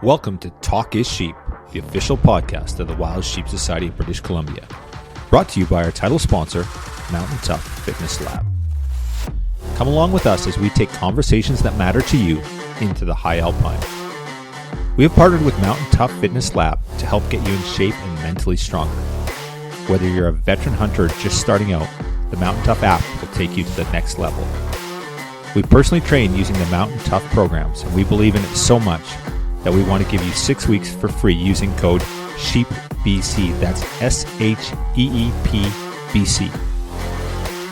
Welcome to Talk is Sheep, the official podcast of the Wild Sheep Society of British Columbia. Brought to you by our title sponsor, Mountain Tough Fitness Lab. Come along with us as we take conversations that matter to you into the high alpine. We have partnered with Mountain Tough Fitness Lab to help get you in shape and mentally stronger. Whether you're a veteran hunter or just starting out, the Mountain Tough app will take you to the next level. We personally train using the Mountain Tough programs, and we believe in it so much that we want to give you 6 weeks for free using code SHEEPBC. That's SHEEPBC.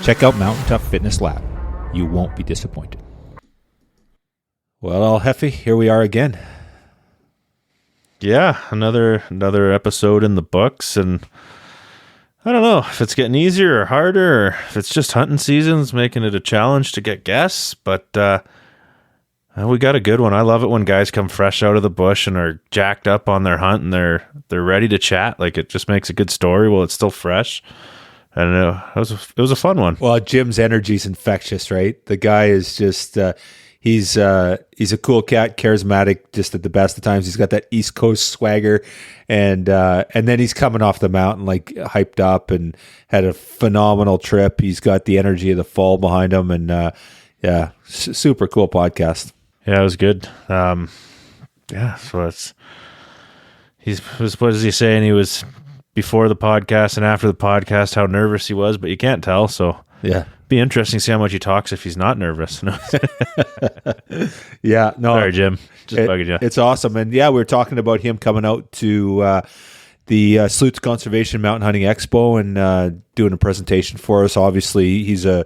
Check out Mountain Tough Fitness Lab. You won't be disappointed. Well, Heffy, here we are again. Yeah, another episode in the books, and I don't know if it's getting easier or harder, or if it's just hunting season's making it a challenge to get guests, but we got a good one. I love it when guys come fresh out of the bush and are jacked up on their hunt and they're ready to chat. Like, it just makes a good story while it's still fresh. And it was a fun one. Well, Jim's energy's infectious, right? The guy is just he's a cool cat, charismatic, just at the best of times. He's got that East Coast swagger, and then he's coming off the mountain like hyped up and had a phenomenal trip. He's got the energy of the fall behind him, and super cool podcast. Yeah, it was good. So what is he saying? He was before the podcast and after the podcast, how nervous he was, but you can't tell. So yeah, be interesting to see how much he talks if he's not nervous. Yeah, no, sorry, Jim, just bugging you. It's awesome, and yeah, we were talking about him coming out to the Sloots Conservation Mountain Hunting Expo and doing a presentation for us. Obviously, he's a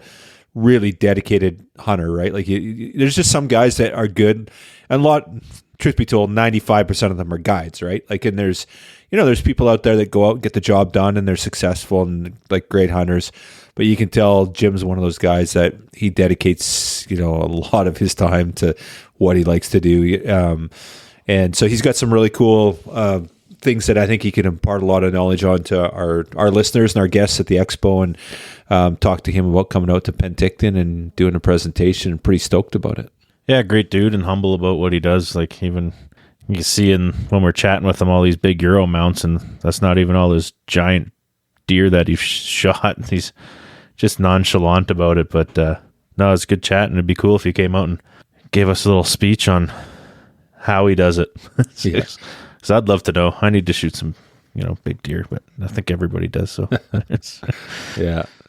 really dedicated hunter, right? Like, there's just some guys that are good, and truth be told, 95% of them are guides, right? Like, and there's people out there that go out and get the job done and they're successful and like great hunters, but you can tell Jim's one of those guys that he dedicates, a lot of his time to what he likes to do. And so he's got some really cool things that I think he can impart a lot of knowledge on to our listeners and our guests at the expo, and talk to him about coming out to Penticton and doing a presentation. Pretty stoked about it. Yeah, great dude and humble about what he does. Like, even you can see when we're chatting with him, all these big Euro mounts, and that's not even all those giant deer that he's shot. He's just nonchalant about it. But no, it's a good chat, and it'd be cool if he came out and gave us a little speech on how he does it. Yeah. So I'd love to know. I need to shoot some, big deer, but I think everybody does. So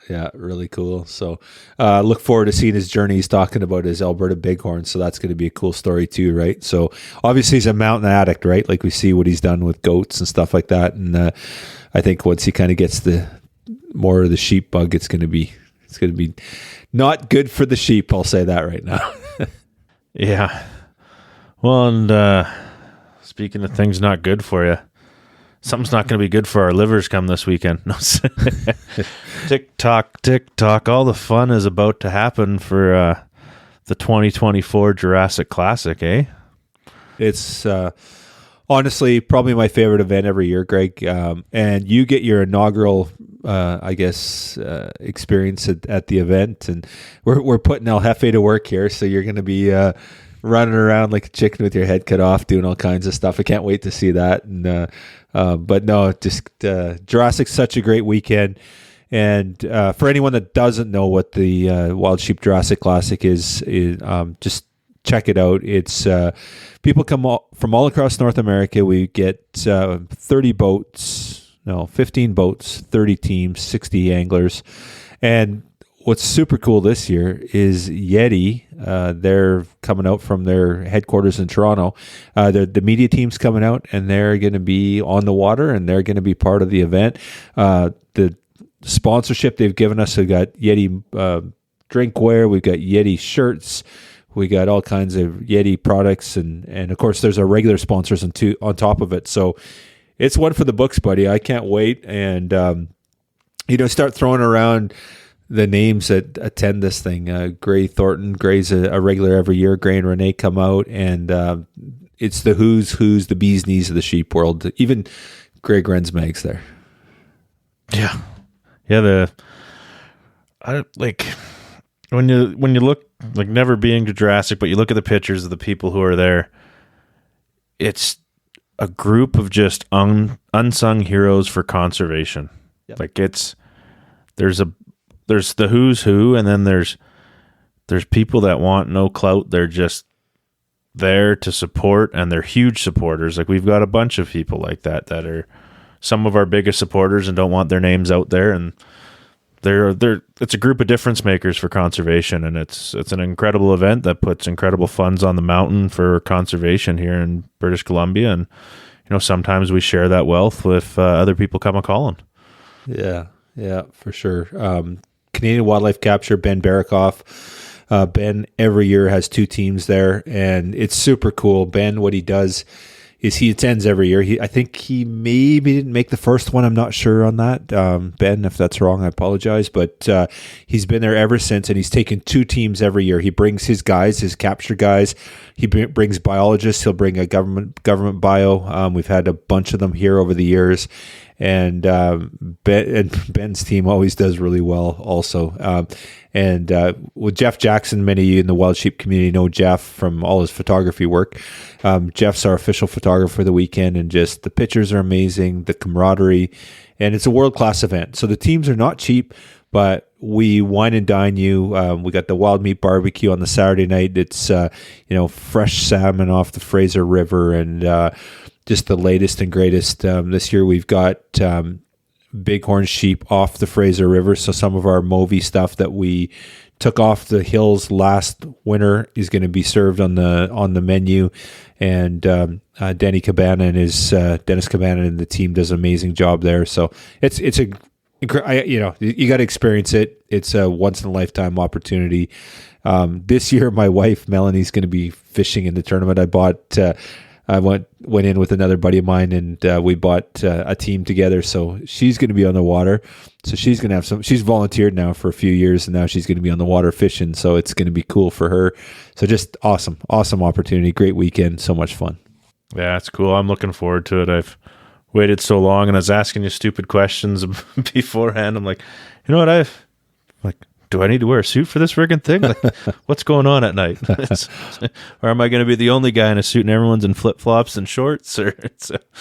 Yeah, really cool. So look forward to seeing his journey. He's talking about his Alberta bighorn, so that's going to be a cool story too, right? So obviously he's a mountain addict, right? Like, we see what he's done with goats and stuff like that, and I think once he kind of gets the more of the sheep bug, it's going to be not good for the sheep. I'll say that right now. Yeah. Well, and speaking of things not good for you, something's not going to be good for our livers come this weekend. No. Tick tock. All the fun is about to happen for the 2024 Jurassic Classic, eh? It's honestly probably my favorite event every year, Greg. And you get your inaugural, experience at the event, and we're putting El Jefe to work here. So you're going to be running around like a chicken with your head cut off, doing all kinds of stuff. I can't wait to see that. And but no, just Jurassic's such a great weekend. And for anyone that doesn't know what the Wild Sheep Jurassic Classic is just check it out. It's people come from all across North America. We get 15 boats, 30 teams, 60 anglers. And what's super cool this year is Yeti. They're coming out from their headquarters in Toronto. The media team's coming out, and they're going to be on the water, and they're going to be part of the event. The sponsorship they've given us, we've got Yeti drinkware, we've got Yeti shirts, we got all kinds of Yeti products, and of course there's our regular sponsors on top of it. So it's one for the books, buddy. I can't wait. And start throwing around the names that attend this thing. Gray Thornton. Gray's a regular every year. Gray and Renee come out, and it's the who's, the bee's knees of the sheep world. Even Greg Rensmag's there. Yeah. Yeah, when you look, like, never being to Jurassic, but you look at the pictures of the people who are there, it's a group of just unsung heroes for conservation. Yep. Like there's the who's who, and then there's people that want no clout. They're just there to support, and they're huge supporters. Like we've got a bunch of people like that are some of our biggest supporters and don't want their names out there, and it's a group of difference makers for conservation, and it's an incredible event that puts incredible funds on the mountain for conservation here in British Columbia. And sometimes we share that wealth with other people come a calling. Yeah, for sure. Canadian Wildlife Capture, Ben Barakoff. Ben every year has 2 teams there, and it's super cool. Ben, what he does is he attends every year. I think he maybe didn't make the first one. I'm not sure on that. Ben, if that's wrong, I apologize. But he's been there ever since, and he's taken 2 teams every year. He brings his guys, his capture guys. He brings biologists. He'll bring a government bio. We've had a bunch of them here over the years. And Ben's team always does really well also. With Jeff Jackson, many of you in the wild sheep community know Jeff from all his photography work. Jeff's our official photographer for the weekend, and just the pictures are amazing, the camaraderie, and it's a world-class event. So the teams are not cheap, but we wine and dine you. We got the wild meat barbecue on the Saturday night. It's fresh salmon off the Fraser River, and just the latest and greatest. This year we've got bighorn sheep off the Fraser River. So some of our Movi stuff that we took off the hills last winter is going to be served on the menu. And Dennis Cabana and the team does an amazing job there. So you got to experience it. It's a once in a lifetime opportunity. This year, my wife Melanie's going to be fishing in the tournament. I went in with another buddy of mine, and we bought a team together. So she's going to be on the water. So she's going to have she's volunteered now for a few years, and now she's going to be on the water fishing. So it's going to be cool for her. So just awesome opportunity. Great weekend. So much fun. Yeah, it's cool. I'm looking forward to it. I've waited so long, and I was asking you stupid questions beforehand. I'm like, you know what? Do I need to wear a suit for this friggin' thing? Like, what's going on at night? Or am I going to be the only guy in a suit and everyone's in flip-flops and shorts?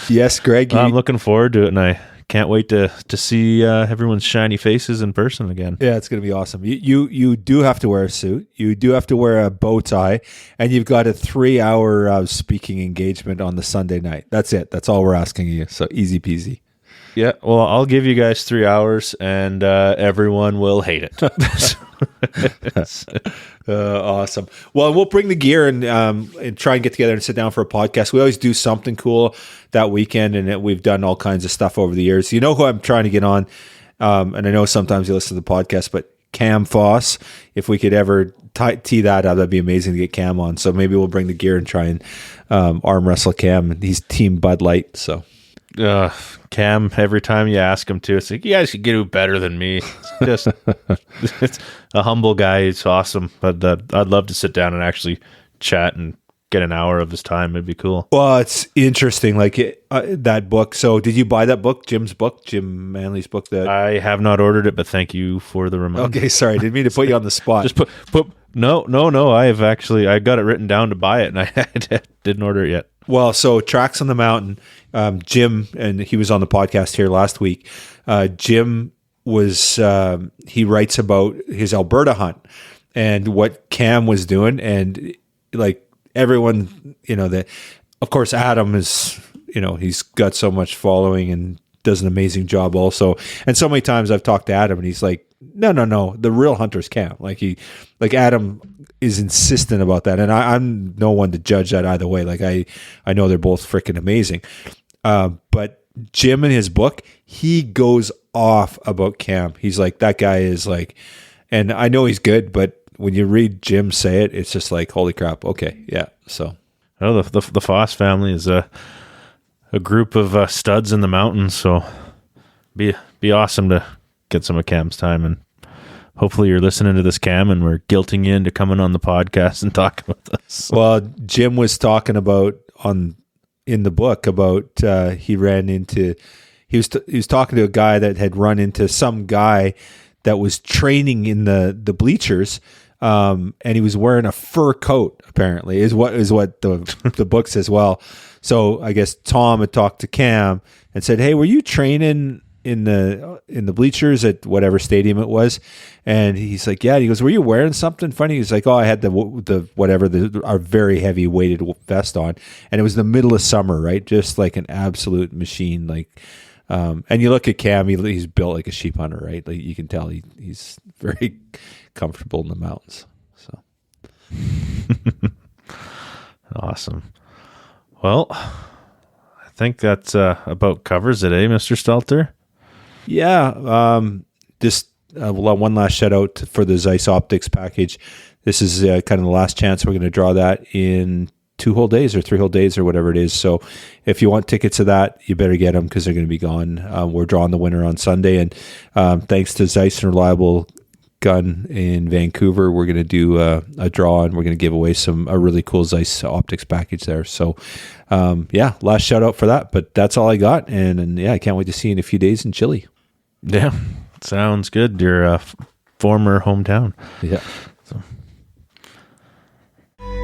Yes, Greg. I'm looking forward to it, and I can't wait to see everyone's shiny faces in person again. Yeah, it's going to be awesome. You do have to wear a suit. You do have to wear a bow tie, and you've got a 3-hour speaking engagement on the Sunday night. That's it. That's all we're asking you. So easy peasy. Yeah, well, I'll give you guys 3 hours, and everyone will hate it. Awesome. Well, we'll bring the gear and try and get together and sit down for a podcast. We always do something cool that weekend, and we've done all kinds of stuff over the years. You know who I'm trying to get on, and I know sometimes you listen to the podcast, but Cam Foss, if we could ever tee that up, that'd be amazing to get Cam on. So maybe we'll bring the gear and try and arm wrestle Cam. He's Team Bud Light, so... Cam, every time you ask him to, it's like, you guys could do better than me. It's a humble guy. He's awesome. But I'd love to sit down and actually chat and get an hour of his time. It'd be cool. Well, it's interesting. Like that book. So did you buy that book, Jim Manley's book? That I have not ordered it, but thank you for the reminder. Okay. Sorry. Didn't mean to put you on the spot. Just put no. I got it written down to buy it, and I didn't order it yet. Well, so Tracks on the Mountain, Jim, and he was on the podcast here last week. Jim he writes about his Alberta hunt and what Cam was doing. And like everyone, of course, Adam is, he's got so much following and does an amazing job also. And so many times I've talked to Adam and he's like, no, the real hunter's Cam. Like Adam is insistent about that. And I'm no one to judge that either way. Like I know they're both freaking amazing. But Jim in his book, he goes off about Cam. He's like, that guy is like, and I know he's good, but when you read Jim say it, it's just like, holy crap. Okay. Yeah. So. Oh, the Foss family is a group of studs in the mountains. So be awesome to get some of Cam's time, and hopefully you're listening to this, Cam, and we're guilting you into coming on the podcast and talking with us. Well, Jim was talking about in the book about he was talking to a guy that had run into some guy that was training in the bleachers and he was wearing a fur coat. Apparently, is what the book says. Well, so I guess Tom had talked to Cam and said, "Hey, were you training in the bleachers at whatever stadium it was?" And he's like, "Yeah." He goes, "Were you wearing something funny?" He's like, "Oh, I had our very heavy weighted vest on, and it was the middle of summer, right? Just like an absolute machine, like." And you look at Cam; he's built like a sheep hunter, right? Like you can tell he's very comfortable in the mountains. So awesome. Well, I think that's about covers it, Mr. Stelter? Yeah. Just one last shout out for the Zeiss Optics package. This is kind of the last chance we're going to draw that in 2 whole days or 3 whole days or whatever it is. So if you want tickets to that, you better get them because they're going to be gone. We're drawing the winner on Sunday. And thanks to Zeiss and Reliable Gun in Vancouver, we're going to do a draw and we're going to give away a really cool Zeiss Optics package there. So last shout out for that. But that's all I got. And I can't wait to see you in a few days in Chile. Yeah, sounds good. Your former hometown. Yeah. So.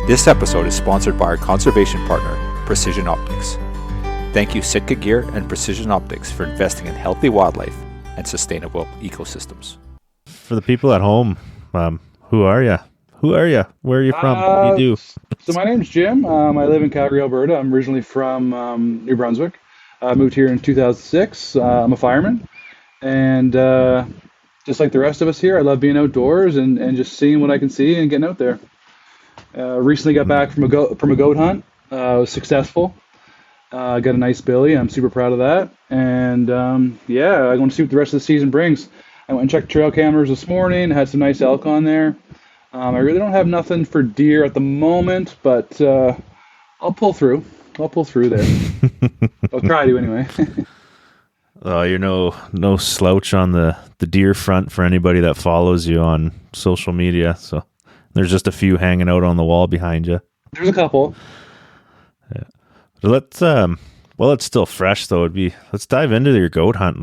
This episode is sponsored by our conservation partner, Precision Optics. Thank you, Sitka Gear and Precision Optics, for investing in healthy wildlife and sustainable ecosystems. For the people at home, who are you? Where are you from? What do you do? So my name's Jim. I live in Calgary, Alberta. I'm originally from New Brunswick. I moved here in 2006. I'm a fireman. And just like the rest of us here, I love being outdoors and just seeing what I can see and getting out there. Recently got back from a goat hunt. I was successful. Got a nice billy. I'm super proud of that. And I'm going to see what the rest of the season brings. I went and checked trail cameras this morning. Had some nice elk on there. I really don't have nothing for deer at the moment, but I'll pull through. There. I'll try to anyway. Oh, you're no slouch on the deer front for anybody that follows you on social media. So there's just a few hanging out on the wall behind you. There's a couple. Yeah. So well, it's still fresh though. Let's dive into your goat hunt.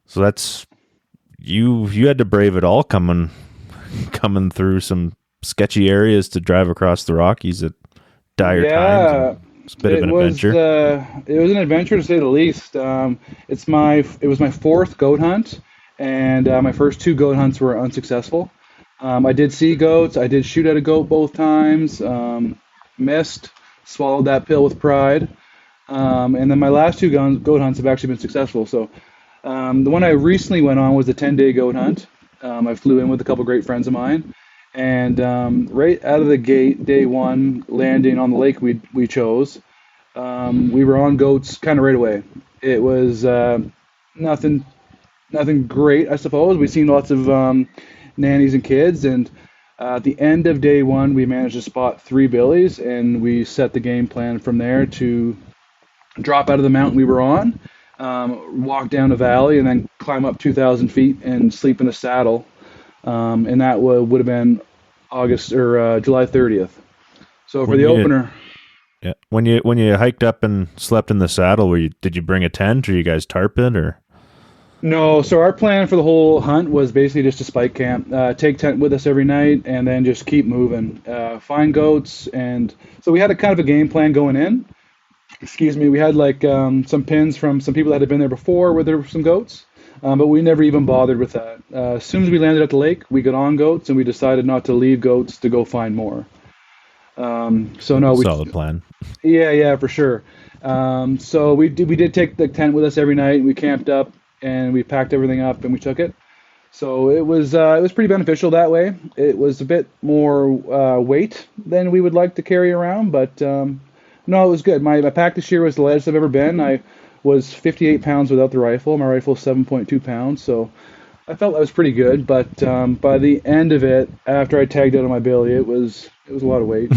So that's you had to brave it all coming through some sketchy areas to drive across the Rockies at dire times. It's a bit of an adventure. It was an adventure to say the least. It was my 4th goat hunt, and my first 2 goat hunts were unsuccessful. I did see goats. I did shoot at a goat both times. Missed. Swallowed that pill with pride. And then my last 2 goat hunts have actually been successful. So the one I recently went on was a 10-day goat hunt. I flew in with a couple great friends of mine. And right out of the gate, day 1, landing on the lake we chose, we were on goats kind of right away. It was nothing great, I suppose. We've seen lots of nannies and kids, and at the end of day 1, we managed to spot 3 billies, and we set the game plan from there to drop out of the mountain we were on, walk down a valley, and then climb up 2,000 feet and sleep in a saddle. And that would have been August or July 30th. So for the opener. Yeah. When you hiked up and slept in the saddle, did you bring a tent, or you guys tarp it, or? No. So our plan for the whole hunt was basically just to spike camp, take tent with us every night, and then just keep moving, find goats. And so we had a kind of a game plan going in. Excuse me. We had some pins from some people that had been there before where there were some goats. But we never even bothered with that. As soon as we landed at the lake, we got on goats, and we decided not to leave goats to go find more. Solid plan. Yeah, for sure. So we did take the tent with us every night, and we camped up, and we packed everything up, and we took it. So it was pretty beneficial that way. It was a bit more weight than we would like to carry around, but no, it was good. My pack this year was the lightest I've ever been. I was 58 pounds without the rifle. My rifle is 7.2 pounds, so I felt that was pretty good. But by the end of it, after I tagged out on my billy, it was a lot of weight.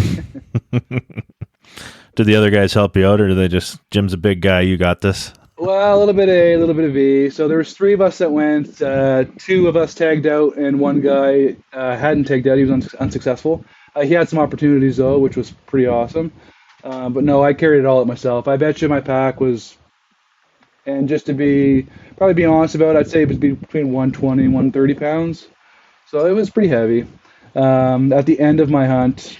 Did the other guys help you out, or did they just, Jim's a big guy, you got this? Well, a little bit A, a little bit of B. So there was 3 of us that went. 2 of us tagged out, and 1 guy hadn't tagged out. He was unsuccessful. He had some opportunities, though, which was pretty awesome. But no, I carried it all up myself. I bet you my pack was... And just to be honest about it, I'd say it was between 120 and 130 pounds. So it was pretty heavy. At the end of my hunt,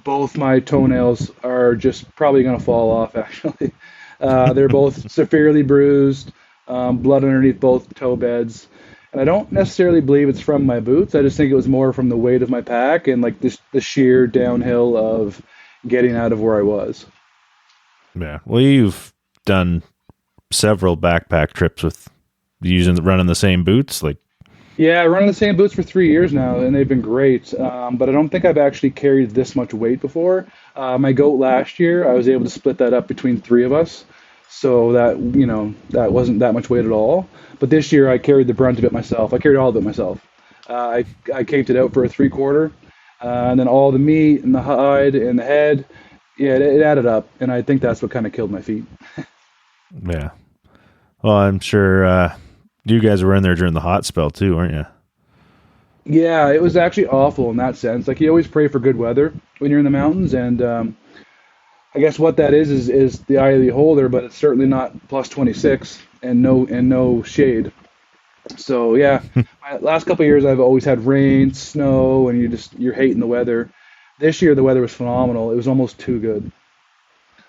both my toenails are just probably going to fall off, actually. They're both severely bruised, blood underneath both toe beds. And I don't necessarily believe it's from my boots. I just think it was more from the weight of my pack and like this, the sheer downhill of getting out of where I was. Yeah. Well, you've done several backpack trips with running the same boots. Like, Yeah, I run the same boots for 3 years now, and they've been great. But I don't think I've actually carried this much weight before. My goat last year, I was able to split that up between three of us, so that that wasn't that much weight at all. But this year, I carried the brunt of it myself. I carried all of it myself. I caked it out for a 3/4, and then all the meat and the hide and the head. Yeah, it added up, and I think that's what kind of killed my feet. yeah. Well, I'm sure you guys were in there during the hot spell too, weren't you? Yeah, it was actually awful in that sense. Like you always pray for good weather when you're in the mountains, and I guess what that is the eye of the beholder, but it's certainly not plus 26 and no shade. So yeah, my last couple of years I've always had rain, snow, and you're hating the weather. This year the weather was phenomenal. It was almost too good.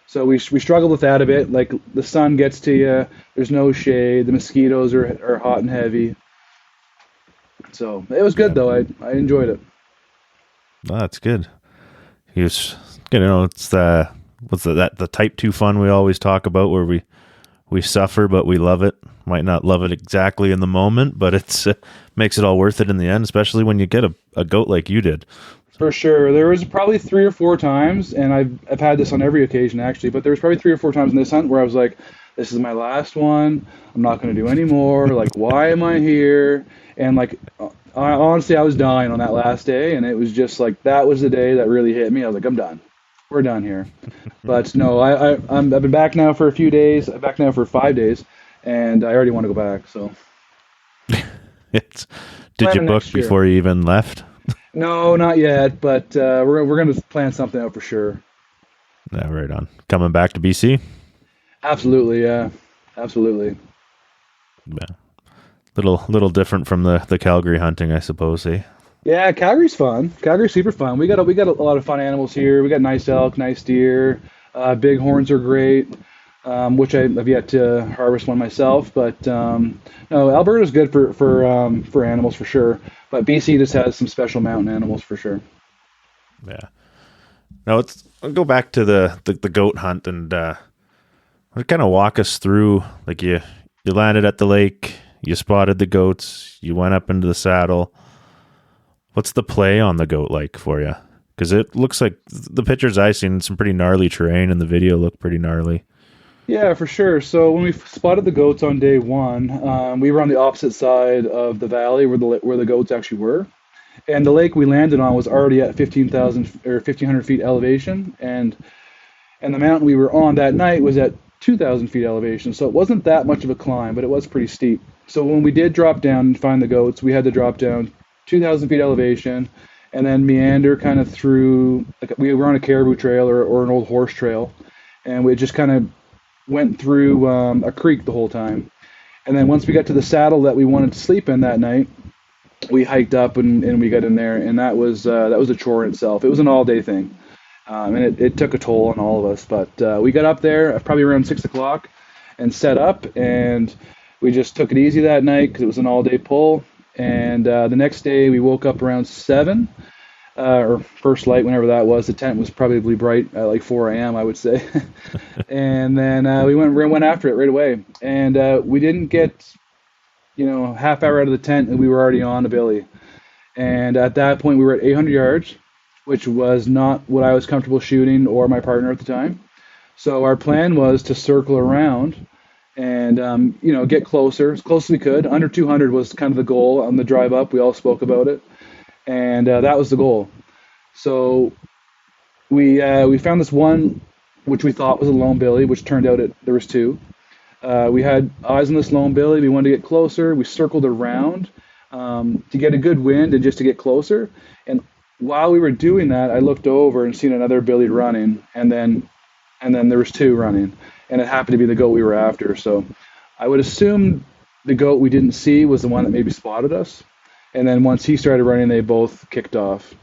So we struggled with that a bit. Like the sun gets to you, there's no shade, the mosquitoes are hot and heavy. So it was good though. I enjoyed it. Oh, that's good. It's the type 2 fun we always talk about, where we suffer but we love it. Might not love it exactly in the moment, but it's makes it all worth it in the end, especially when you get a goat like you did. For sure. There was probably 3 or 4 times, and I've had this on every occasion actually, but there was probably 3 or 4 times in this hunt where I was like, this is my last one. I'm not going to do any more. Like, why am I here? And like, honestly, I was dying on that last day, and it was just like, that was the day that really hit me. I was like, I'm done. We're done here. But no, I've been back now for a few days. I'm back now for 5 days, and I already want to go back. So, did you book before you even left? No, not yet. But we're going to plan something out for sure. Yeah, right on. Coming back to BC? Absolutely, yeah, absolutely. Yeah, little different from the Calgary hunting, I suppose. Eh? Yeah, Calgary's fun. Calgary's super fun. We got a lot of fun animals here. We got nice elk, nice deer. Bighorns are great, which I've yet to harvest one myself. But no, Alberta's good for animals for sure. But BC just has some special mountain animals for sure. Yeah. Now I'll go back to the goat hunt and kind of walk us through. Like you landed at the lake, you spotted the goats, you went up into the saddle. What's the play on the goat like for you? Because it looks like the pictures I've seen, some pretty gnarly terrain, and the video looked pretty gnarly. Yeah, for sure. So when we spotted the goats on day one, we were on the opposite side of the valley where the goats actually were, and the lake we landed on was already at 15,000 or 1,500 feet elevation, and the mountain we were on that night was at 2,000 feet elevation. So it wasn't that much of a climb, but it was pretty steep. So when we did drop down and find the goats, we had to drop down 2,000 feet elevation, and then meander kind of through. Like we were on a caribou trail or an old horse trail, and we just kind of went through a creek the whole time. And then once we got to the saddle that we wanted to sleep in that night, we hiked up and we got in there, and that was a chore in itself. It was an all-day thing, and it took a toll on all of us. But we got up there probably around 6 o'clock and set up, and we just took it easy that night because it was an all-day pull. And the next day we woke up around 7, or first light, whenever that was. The tent was probably bright at like 4 a.m., I would say. And then we went after it right away. And we didn't get, half hour out of the tent, and we were already on a billy. And at that point, we were at 800 yards, which was not what I was comfortable shooting or my partner at the time. So our plan was to circle around and get closer, as close as we could. Under 200 was kind of the goal on the drive up. We all spoke about it, and that was the goal. So we found this one, which we thought was a lone billy, which turned out there was 2. We had eyes on this lone billy. We wanted to get closer. We circled around to get a good wind and just to get closer. And while we were doing that, I looked over and seen another billy running, and then there was 2 running. And it happened to be the goat we were after. So I would assume the goat we didn't see was the one that maybe spotted us. And then once he started running, they both kicked off.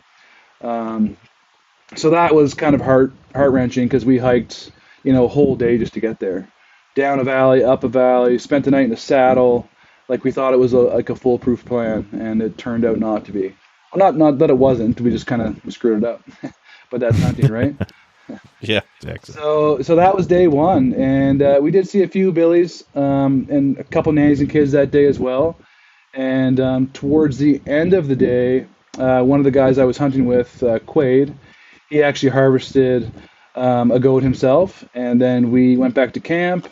So that was kind of heart-wrenching because we hiked, a whole day just to get there. Down a valley, up a valley, spent the night in the saddle. Like we thought it was like a foolproof plan, and it turned out not to be. Well, not that it wasn't. We just kind of screwed it up. But that's hunting, right? Yeah, exactly. So that was day one, and we did see a few billies and a couple nannies and kids that day as well. And towards the end of the day, one of the guys I was hunting with, Quaid, he actually harvested a goat himself, and then we went back to camp,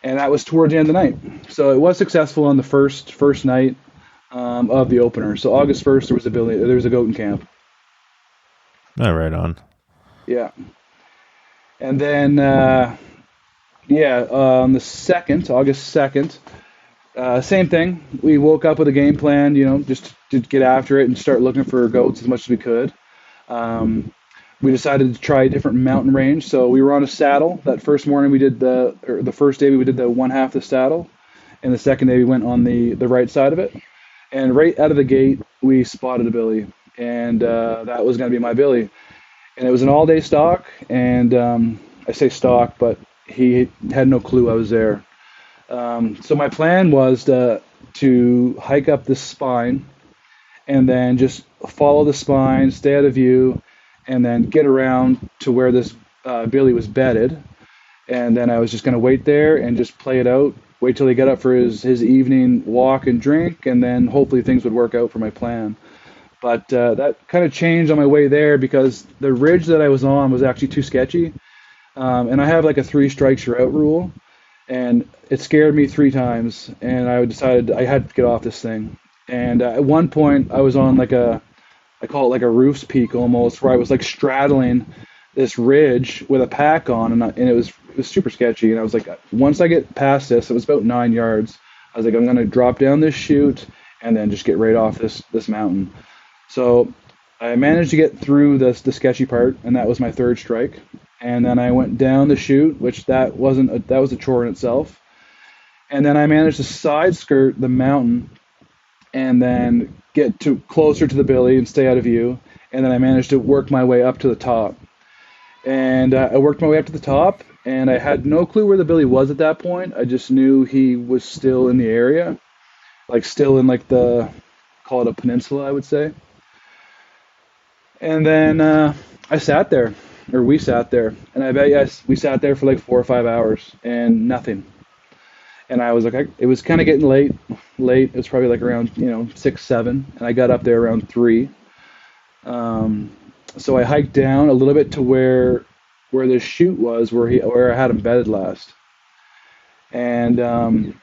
and that was towards the end of the night. So it was successful on the first night of the opener. So August 1st, there was a goat in camp. Oh, right on. Yeah. And then, on the 2nd, August 2nd, same thing. We woke up with a game plan, just to get after it and start looking for goats as much as we could. We decided to try a different mountain range. So we were on a saddle. That first morning the first day we did the one half of the saddle. And the second day we went on the right side of it. And right out of the gate, we spotted a billy. And that was going to be my billy. And it was an all-day stalk, and I say stalk, but he had no clue I was there. So my plan was to hike up this spine and then just follow the spine, stay out of view, and then get around to where this billy was bedded. And then I was just going to wait there and just play it out, wait till he got up for his evening walk and drink, and then hopefully things would work out for my plan. But that kind of changed on my way there because the ridge that I was on was actually too sketchy. And I have like a 3 strikes you're out rule. And it scared me 3 times. And I decided I had to get off this thing. And at one point I was on I call it like a roof's peak almost, where I was like straddling this ridge with a pack on. And it was super sketchy. And I was like, once I get past this, it was about 9 yards. I was like, I'm going to drop down this chute and then just get right off this mountain. So I managed to get through the sketchy part, and that was my 3rd strike. And then I went down the chute, which that was a chore in itself. And then I managed to side skirt the mountain and then get closer to the billy and stay out of view. And then I managed to work my way up to the top. And I worked my way up to the top, and I had no clue where the billy was at that point. I just knew he was still in the area, like still in like call it a peninsula, I would say. And then I sat there, or we sat there, and I bet we sat there for like 4 or 5 hours and nothing. And I was like, it was kind of getting late. It was probably like around 6, 7, and I got up there around 3. So I hiked down a little bit to where the chute was, where I had him bedded last. And as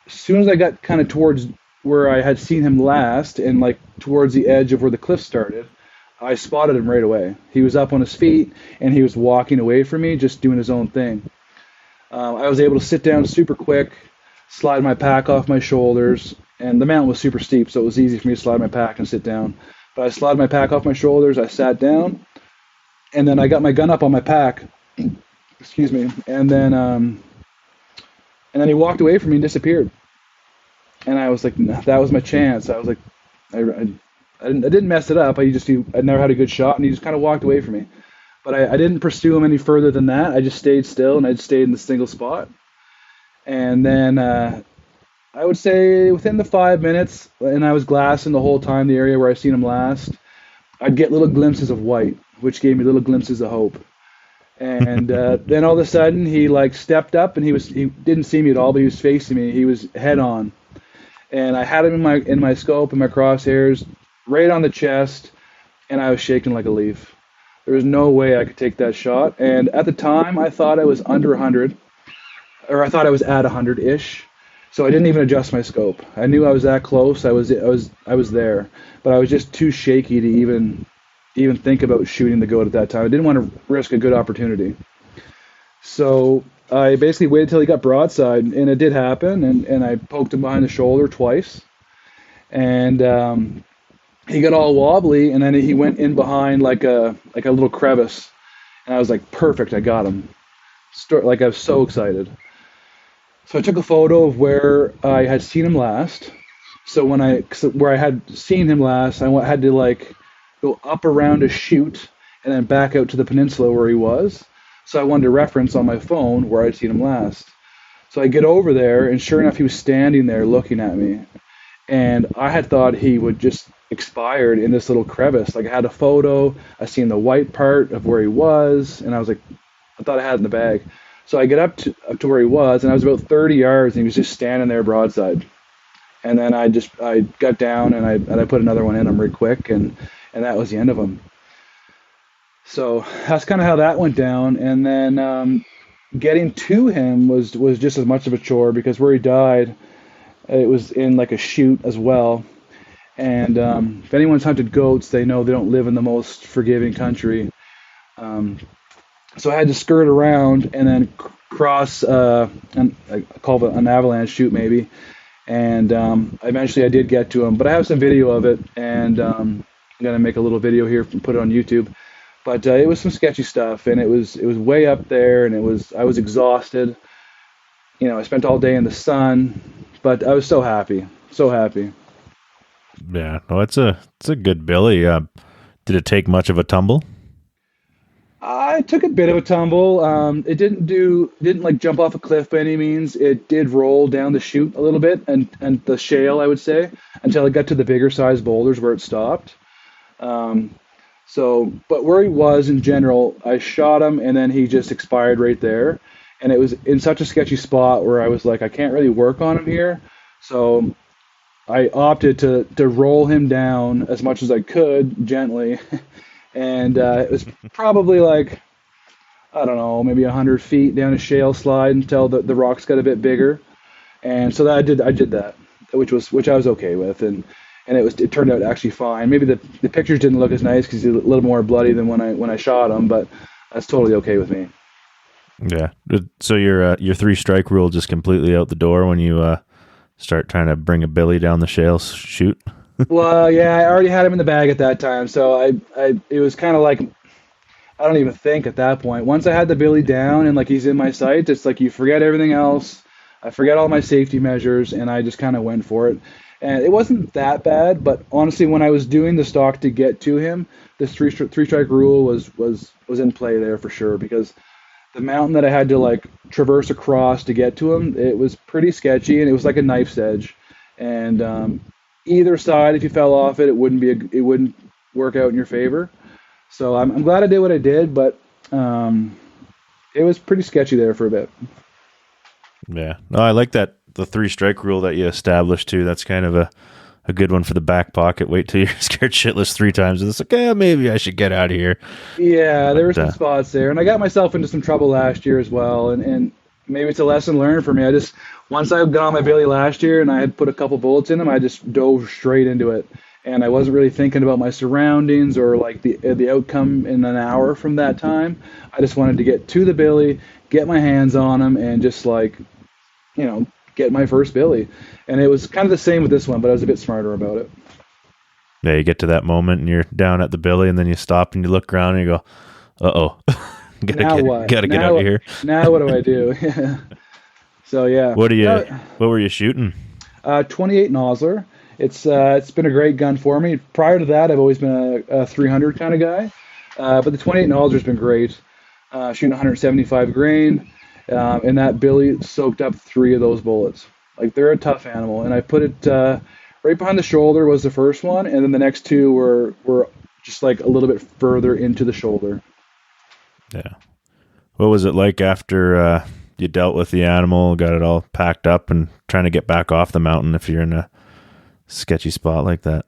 soon as I got kind of towards where I had seen him last, and like towards the edge of where the cliff started, I spotted him right away. He was up on his feet, and he was walking away from me, just doing his own thing. I was able to sit down super quick, slide my pack off my shoulders, and the mountain was super steep, so it was easy for me to slide my pack and sit down. But I slid my pack off my shoulders, I sat down, and then I got my gun up on my pack, excuse me, and then he walked away from me and disappeared. And I was like, that was my chance. I was like, I didn't mess it up. I never had a good shot, and he just kind of walked away from me. But I didn't pursue him any further than that. I just stayed still, and I stayed in the single spot. And then I would say within the 5 minutes, and I was glassing the whole time the area where I seen him last, I'd get little glimpses of white, which gave me little glimpses of hope. And then all of a sudden, he like stepped up, and he didn't see me at all, but he was facing me. He was head on, and I had him in my scope and my crosshairs, right on the chest, and I was shaking like a leaf. There was no way I could take that shot. And at the time, I thought I was under 100, or I thought I was at 100-ish. So I didn't even adjust my scope. I knew I was that close. I was there, but I was just too shaky to even think about shooting the goat at that time. I didn't want to risk a good opportunity. So I basically waited till he got broadside, and it did happen. And I poked him behind the shoulder twice, and he got all wobbly, and then he went in behind like a little crevice, and I was like, perfect, I got him. Like I was so excited. So I took a photo of where I had seen him last. So where I had seen him last, I had to like go up around a chute and then back out to the peninsula where he was. So I wanted to reference on my phone where I'd seen him last. So I get over there, and sure enough, he was standing there looking at me. And I had thought he would just expired in this little crevice. Like I had a photo, I seen the white part of where he was, and I was like, I thought I had it in the bag. So I get up to where he was, and I was about 30 yards, and he was just standing there broadside. And then I got down and I put another one in him real quick, and that was the end of him. So that's kind of how that went down. And then getting to him was just as much of a chore, because where he died, it was in like a chute as well. And if anyone's hunted goats, they know they don't live in the most forgiving country. So I had to skirt around and then cross, I call it an avalanche chute maybe. And eventually I did get to him. But I have some video of it, and I'm going to make a little video here and put it on YouTube. But it was some sketchy stuff, and it was way up there, and I was exhausted. You know, I spent all day in the sun, but I was so happy, so happy. Yeah, no, it's a good billy. Did it take much of a tumble? I took a bit of a tumble. It didn't like jump off a cliff by any means. It did roll down the chute a little bit, and the shale, I would say, until it got to the bigger size boulders where it stopped. But where he was in general, I shot him, and then he just expired right there. And it was in such a sketchy spot where I was like, I can't really work on him here. So I opted to roll him down as much as I could gently. And it was probably like, I don't know, maybe 100 feet down a shale slide until the rocks got a bit bigger. And so I did that, which I was okay with. And it turned out actually fine. Maybe the pictures didn't look as nice because he's a little more bloody than when I shot him, but that's totally okay with me. Yeah. So your 3-strike rule just completely out the door when you start trying to bring a billy down the shale chute? Well, yeah, I already had him in the bag at that time, so it was kind of like, I don't even think at that point. Once I had the billy down and like he's in my sights, it's like you forget everything else. I forget all my safety measures, and I just kind of went for it. And it wasn't that bad, but honestly, when I was doing the stalk to get to him, this three-strike rule was in play there for sure, because the mountain that I had to like traverse across to get to him, it was pretty sketchy, and it was like a knife's edge. And either side, if you fell off it, it wouldn't work out in your favor. So I'm glad I did what I did, but it was pretty sketchy there for a bit. Yeah, no, I like the 3-strike rule that you established too. That's kind of a good one for the back pocket. Wait till you're scared shitless 3 times, and it's like, maybe I should get out of here. Yeah, there were some spots there, and I got myself into some trouble last year as well, and maybe it's a lesson learned for me. Once I got on my billy last year and I had put a couple bullets in him, I just dove straight into it. And I wasn't really thinking about my surroundings or like the outcome in an hour from that time. I just wanted to get to the billy, get my hands on him, and just like, get my first billy. And it was kind of the same with this one, but I was a bit smarter about it. Yeah, you get to that moment and you're down at the billy, and then you stop and you look around and you go, uh-oh. Gotta get out of here. Now what do I do? So yeah. What were you shooting? 28 Nosler. It's been a great gun for me. Prior to that, I've always been a 300 kind of guy, but the 28 Nosler's been great. Shooting 175 grain, and that billy soaked up 3 of those bullets. Like, they're a tough animal, and I put it right behind the shoulder was the first one, and then the next 2 were just like a little bit further into the shoulder. Yeah. What was it like after you dealt with the animal, got it all packed up, and trying to get back off the mountain if you're in a sketchy spot like that?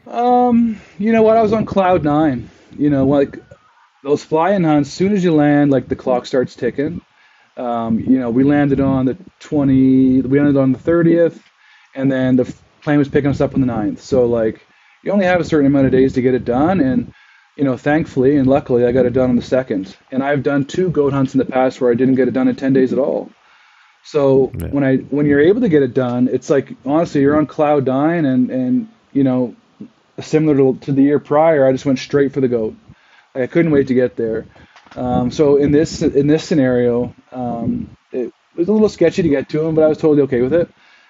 You know what? I was on cloud 9. Like those fly-in hunts, as soon as you land, like the clock starts ticking. We landed on the 30th, and then the plane was picking us up on the 9th. So like, you only have a certain amount of days to get it done, and thankfully and luckily I got it done on the 2nd. And I've done 2 goat hunts in the past where I didn't get it done in 10 days at all. So yeah. When you're able to get it done, it's like, honestly, you're on cloud 9, and similar to the year prior, I just went straight for the goat. Like, I couldn't wait to get there. So in this scenario, it was a little sketchy to get to him, but I was totally okay with it.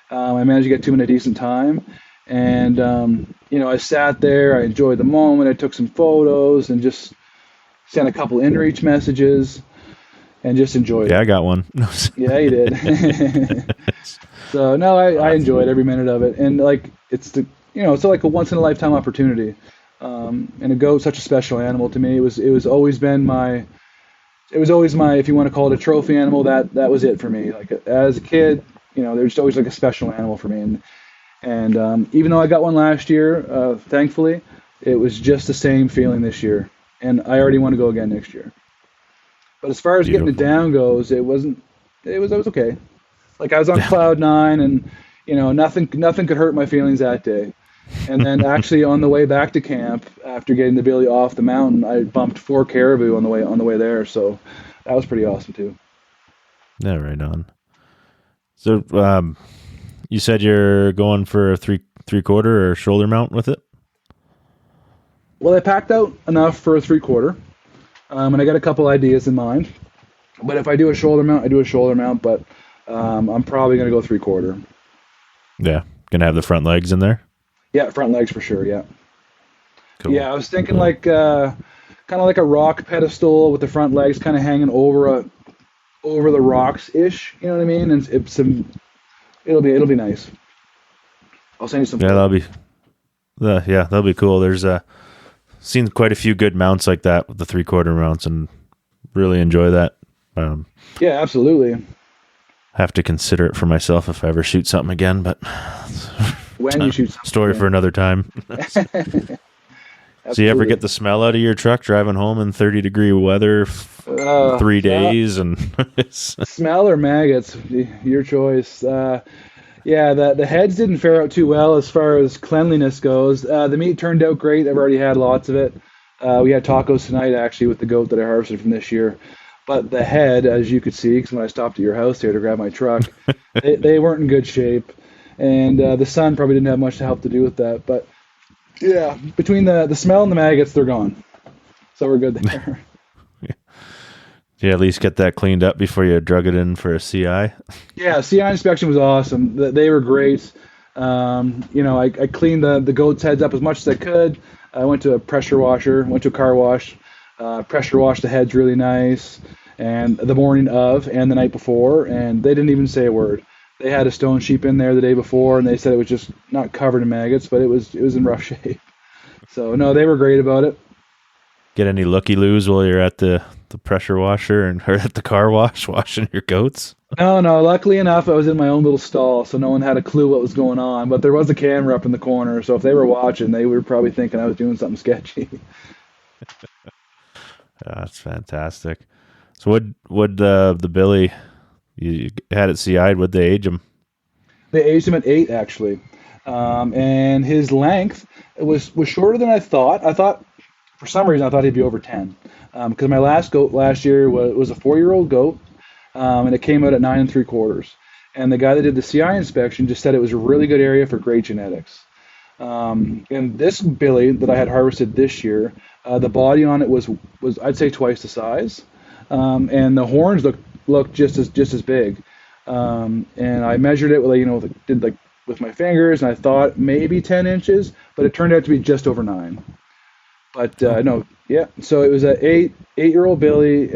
I managed to get to him in a decent time, And I sat there, I enjoyed the moment, I took some photos, and just sent a couple inReach messages, and just enjoyed Yeah, it. I got one. Yeah, you did. So no, I enjoyed every minute of it, and like it's like a once in a lifetime opportunity. And a goat's such a special animal to me. It was always my, if you want to call it a trophy animal, that was it for me. Like as a kid, they're just always like a special animal for me. And even though I got one last year, thankfully, it was just the same feeling this year, and I already want to go again next year. But as far as getting it down goes, it was okay. Like I was on cloud nine, and nothing could hurt my feelings that day. And then actually on the way back to camp, after getting the billy off the mountain, I bumped 4 caribou on the way there. So that was pretty awesome too. Yeah, right on. So you said you're going for a three-quarter or shoulder mount with it? Well, I packed out enough for a 3/4, and I got a couple ideas in mind. But if I do a shoulder mount, I do a shoulder mount. But I'm probably gonna go 3/4. Yeah, gonna have the front legs in there. Yeah, front legs for sure. Yeah. Cool. Yeah, I was thinking like kind of like a rock pedestal with the front legs kind of hanging over the rocks ish. You know what I mean? And it'll be nice. I'll send you some. Yeah, that'll be cool. There's seen quite a few good mounts like that with the 3/4 mounts, and really enjoy that. Yeah, absolutely. Have to consider it for myself if I ever shoot something again, but When you shoot something, story for another time. So you ever get the smell out of your truck driving home in 30-degree weather 3 days and smell or maggots? Your choice. Yeah, the heads didn't fare out too well as far as cleanliness goes. The meat turned out great. I've already had lots of it. We had tacos tonight actually with the goat that I harvested from this year. But the head, as you could see, because when I stopped at your house here to grab my truck, they weren't in good shape. And the sun probably didn't have much to help to do with that. But yeah, between the smell and the maggots, they're gone. So we're good there. Yeah, at least get that cleaned up before you drug it in for a CI. Yeah, CI inspection was awesome. They were great. I cleaned the goats' heads up as much as I could. I went to a pressure washer, went to a car wash, pressure washed the heads really nice. And the morning of and the night before, and they didn't even say a word. They had a stone sheep in there the day before, and they said it was just not covered in maggots, but it was in rough shape. So no, they were great about it. Get any looky-loos while you're at the pressure washer or at the car wash washing your goats? No. Luckily enough, I was in my own little stall, so no one had a clue what was going on. But there was a camera up in the corner, so if they were watching, they were probably thinking I was doing something sketchy. That's fantastic. So would the Billy, you had it CI'd, would they age him? They aged him at 8 actually, and his length was shorter than I thought. I thought for some reason he'd be over 10, because my last goat last year was a 4-year-old goat, and it came out at 9 3/4. And the guy that did the CI inspection just said it was a really good area for great genetics. And this Billy that I had harvested this year, the body on it was I'd say twice the size. And the horns looked just as big. And I measured it with my fingers, and I thought maybe 10 inches, but it turned out to be just over 9. But no, yeah. So it was a 8-year-old Billy,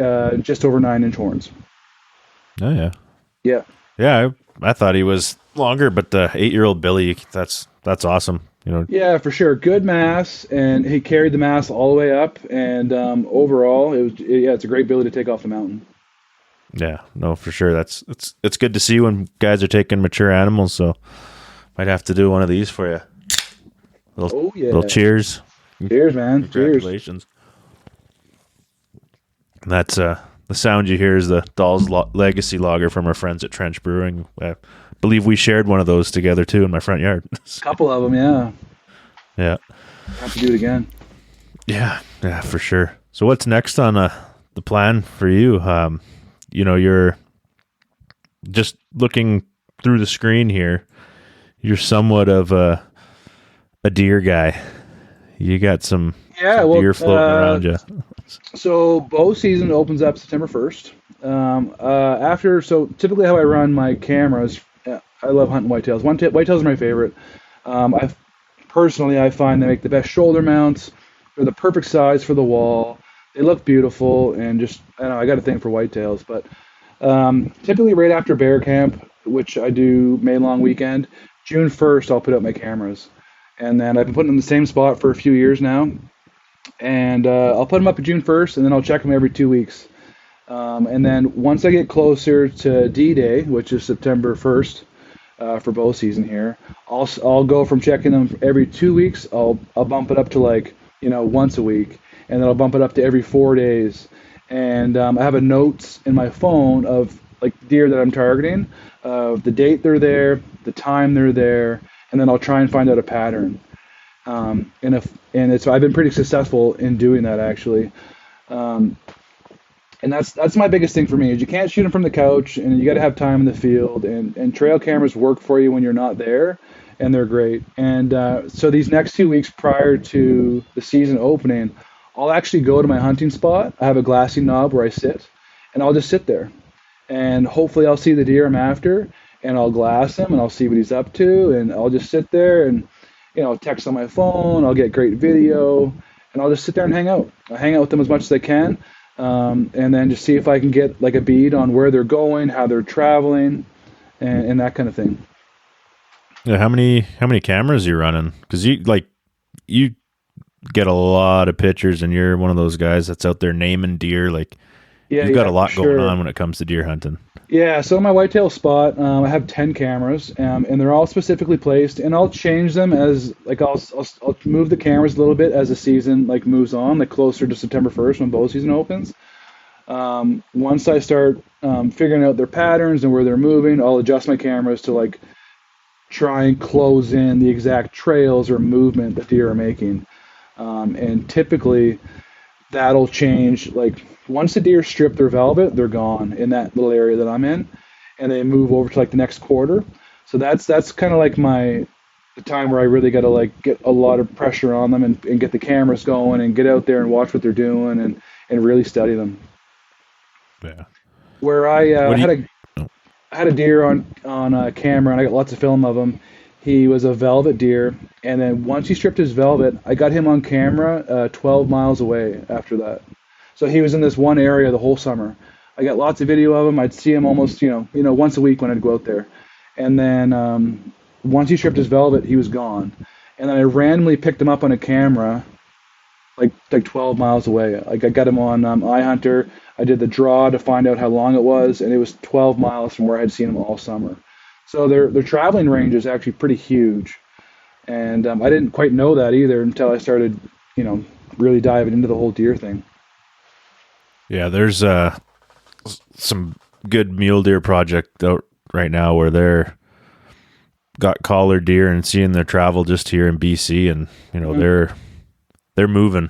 just over 9-inch horns. Oh yeah. Yeah. Yeah, I thought he was longer, but 8-year-old Billy, that's awesome. Yeah, for sure. Good mass, and he carried the mass all the way up. And overall, it's a great Billy to take off the mountain. Yeah, no, for sure. It's good to see when guys are taking mature animals. So might have to do one of these for you. Little cheers. Cheers, man. Congratulations. And that's the sound you hear is the Dahl's Legacy Lager from our friends at Trench Brewing. I believe we shared one of those together too in my front yard. A couple of them, yeah. Yeah. Have to do it again. Yeah, for sure. So what's next on the plan for you? You're just looking through the screen here. You're somewhat of a deer guy. You got some deer floating around you. So bow season opens up September 1st. So typically how I run my cameras, I love hunting whitetails. Whitetails are my favorite. I find they make the best shoulder mounts. They're the perfect size for the wall. They look beautiful, and just I don't know, I got a thing for whitetails. But typically right after bear camp, which I do May long weekend, June 1st I'll put out my cameras, and then I've been putting them in the same spot for a few years now. And I'll put them up at June 1st, and then I'll check them every 2 weeks. And then once I get closer to D-Day, which is September 1st for bow season here, I'll go from checking them every 2 weeks. I'll bump it up to like once a week, and then I'll bump it up to every 4 days. And I have a notes in my phone of like deer that I'm targeting, of the date they're there, the time they're there, and then I'll try and find out a pattern. I've been pretty successful in doing that actually. And that's my biggest thing for me is you can't shoot them from the couch, and you got to have time in the field. And trail cameras work for you when you're not there, and they're great. And so these next 2 weeks prior to the season opening, I'll actually go to my hunting spot. I have a glassing knob where I sit, and I'll just sit there. And hopefully I'll see the deer I'm after, and I'll glass him, and I'll see what he's up to, and I'll just sit there and text on my phone. I'll get great video, and I'll just sit there and hang out. I'll hang out with them as much as I can. And then just see if I can get like a bead on where they're going, how they're traveling, and that kind of thing. Yeah, how many cameras are you running? Because you get a lot of pictures, and you're one of those guys that's out there naming deer. Like you've got a lot going on when it comes to deer hunting. Yeah, so in my whitetail spot, I have 10 cameras, and they're all specifically placed, and I'll change them as like I'll move the cameras a little bit as the season like moves on, like closer to September 1st when bow season opens. Once I start figuring out their patterns and where they're moving, I'll adjust my cameras to like try and close in the exact trails or movement that deer are making, and typically that'll change like. Once the deer strip their velvet, they're gone in that little area that I'm in, and they move over to like the next quarter. So that's kind of like the time where I really got to like get a lot of pressure on them and get the cameras going and get out there and watch what they're doing and really study them. Yeah. Where I had a deer on camera, and I got lots of film of him. He was a velvet deer, and then once he stripped his velvet, I got him on camera 12 miles away after that. So he was in this one area the whole summer. I got lots of video of him. I'd see him almost, once a week when I'd go out there. And then once he stripped his velvet, he was gone. And then I randomly picked him up on a camera, like 12 miles away. Like I got him on iHunter. I did the draw to find out how long it was, and it was 12 miles from where I had seen him all summer. So their traveling range is actually pretty huge. And I didn't quite know that either until I started, really diving into the whole deer thing. Yeah, there's some good mule deer project out right now where they're got collared deer and seeing their travel just here in BC, and they're moving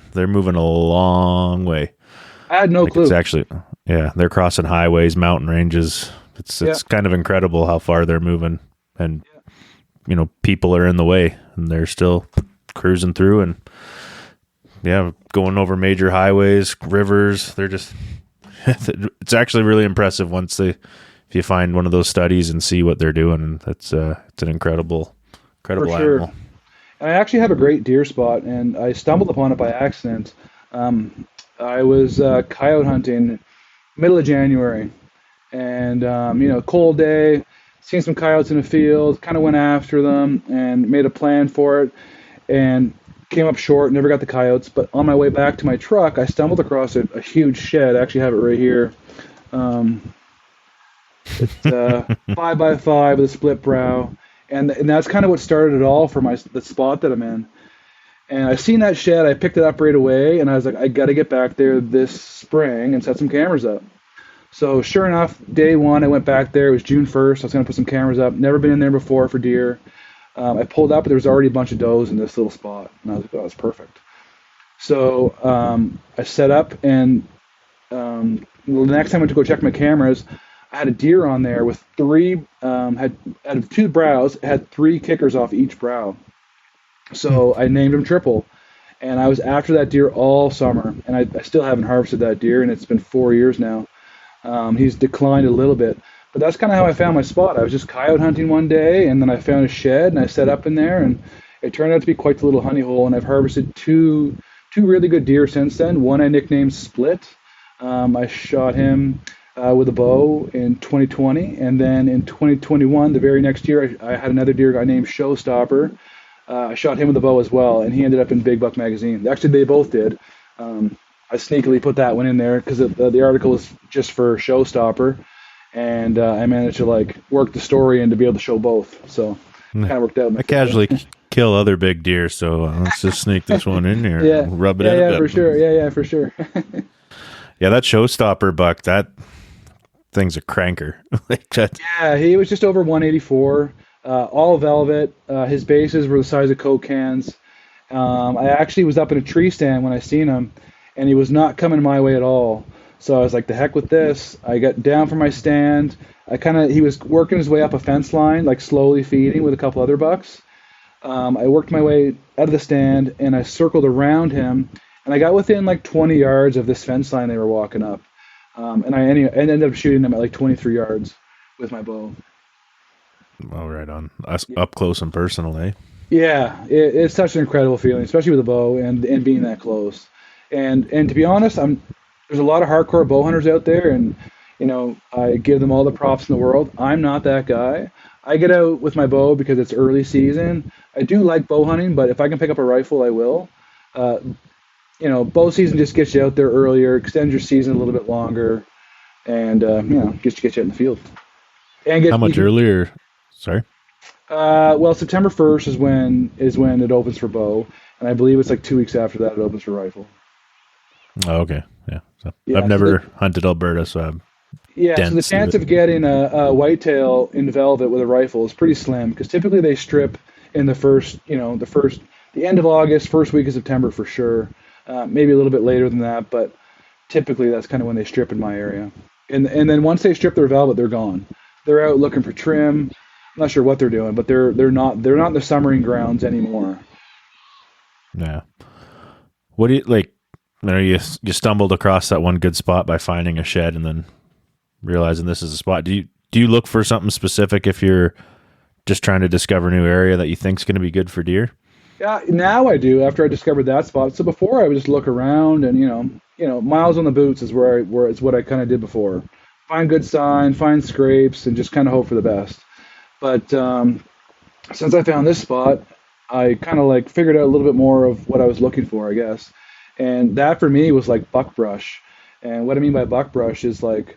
a long way. I had no clue. It's actually they're crossing highways, mountain ranges. It's kind of incredible how far they're moving, and people are in the way, and they're still cruising through and. Yeah, going over major highways, rivers. They're just, it's actually really impressive if you find one of those studies and see what they're doing. And it's an incredible animal. Sure. And I actually have a great deer spot, and I stumbled upon it by accident. I was coyote hunting middle of January, and, cold day, seen some coyotes in the field, kind of went after them and made a plan for it. And came up short, never got the coyotes, but on my way back to my truck, I stumbled across a huge shed. I actually have it right here. It's 5x5 with a split brow, and that's kind of what started it all for the spot that I'm in. And I seen that shed, I picked it up right away, and I was like, I got to get back there this spring and set some cameras up. So sure enough, day one, I went back there. It was June 1st. I was going to put some cameras up. Never been in there before for deer. I pulled up, but there was already a bunch of does in this little spot, and I was like, "Oh, that's perfect." So I set up, and the next time I went to go check my cameras, I had a deer on there with three, had out of two brows, had three kickers off each brow. So I named him Triple, and I was after that deer all summer, and I still haven't harvested that deer, and it's been 4 years now. He's declined a little bit, But that's kind of how I found my spot. I was just coyote hunting one day, and then I found a shed, and I set up in there, and it turned out to be quite the little honey hole. And I've harvested two really good deer since then. One I nicknamed Split. I shot him with a bow in 2020, and then in 2021, the very next year, I had another deer guy named Showstopper. I shot him with a bow as well, and he ended up in Big Buck magazine. Actually, they both did. I sneakily put that one in there because the article was just for Showstopper, and I managed to like work the story and to be able to show both. So kind of worked out. I casually kill other big deer, so let's just sneak this one in here. Yeah, rub it in a bit. For sure. Yeah, for sure. Yeah, that Showstopper buck, that thing's a cranker. Like that. Yeah, he was just over 184, all velvet. His bases were the size of Coke cans. I actually was up in a tree stand when I seen him, and he was not coming my way at all. So I was like, the heck with this. I got down from my stand. He was working his way up a fence line, like slowly feeding with a couple other bucks. I worked my way out of the stand, and I circled around him, and I got within like 20 yards of this fence line they were walking up. And I ended up shooting them at like 23 yards with my bow. Oh, right on. Up close and personal, eh? Yeah, it's such an incredible feeling, especially with a bow and being that close. And to be honest, there's a lot of hardcore bow hunters out there, and I give them all the props in the world. I'm not that guy. I get out with my bow because it's early season. I do like bow hunting, but if I can pick up a rifle, I will. Bow season just gets you out there earlier, extends your season a little bit longer, and get you out in the field. And how much earlier? Sorry. Well, September 1st is when it opens for bow, and I believe it's like 2 weeks after that it opens for rifle. Oh, okay. Yeah. So I've never hunted Alberta, so I'm so the chance of getting a whitetail in velvet with a rifle is pretty slim, because typically they strip in the end of August, first week of September for sure. Maybe a little bit later than that, but typically that's kind of when they strip in my area. And then once they strip their velvet, they're gone. They're out looking for trim. I'm not sure what they're doing, but they're not in the summering grounds anymore. Yeah. What do you like? You stumbled across that one good spot by finding a shed and then realizing this is a spot. Do you look for something specific if you're just trying to discover a new area that you think is going to be good for deer? Yeah, now I do after I discovered that spot. So before I would just look around and miles on the boots is where it's what I kind of did before. Find good sign, find scrapes, and just kind of hope for the best. But since I found this spot, I kind of like figured out a little bit more of what I was looking for, I guess. And that for me was like buckbrush. And what I mean by buckbrush is like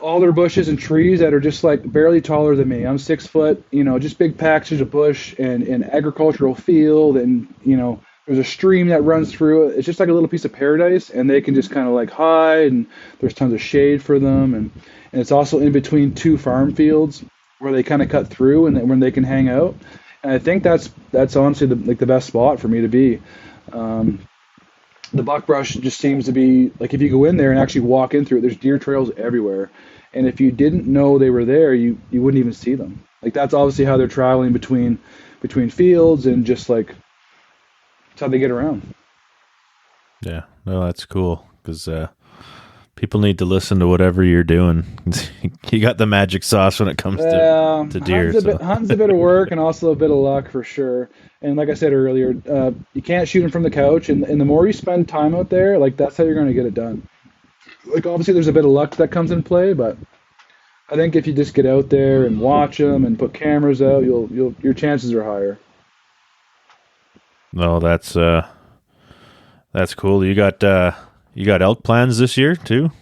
alder bushes and trees that are just like barely taller than me. I'm 6 foot, just big patches of bush and an agricultural field, and there's a stream that runs through it. It's just like a little piece of paradise, and they can just kind of like hide, and there's tons of shade for them, and it's also in between two farm fields where they kind of cut through and when they can hang out. And I think that's honestly the best spot for me to be. The buckbrush just seems to be like, if you go in there and actually walk in through it, there's deer trails everywhere. And if you didn't know they were there, you wouldn't even see them. Like, that's obviously how they're traveling between fields, and just like that's how they get around. Yeah, no, that's cool, because people need to listen to whatever you're doing. You got the magic sauce when it comes to deer. Hunting's a bit of work and also a bit of luck for sure. And like I said earlier, you can't shoot them from the couch. And the more you spend time out there, like, that's how you're going to get it done. Like, obviously there's a bit of luck that comes in play, but I think if you just get out there and watch them and put cameras out, your chances are higher. No, that's cool. You got elk plans this year too?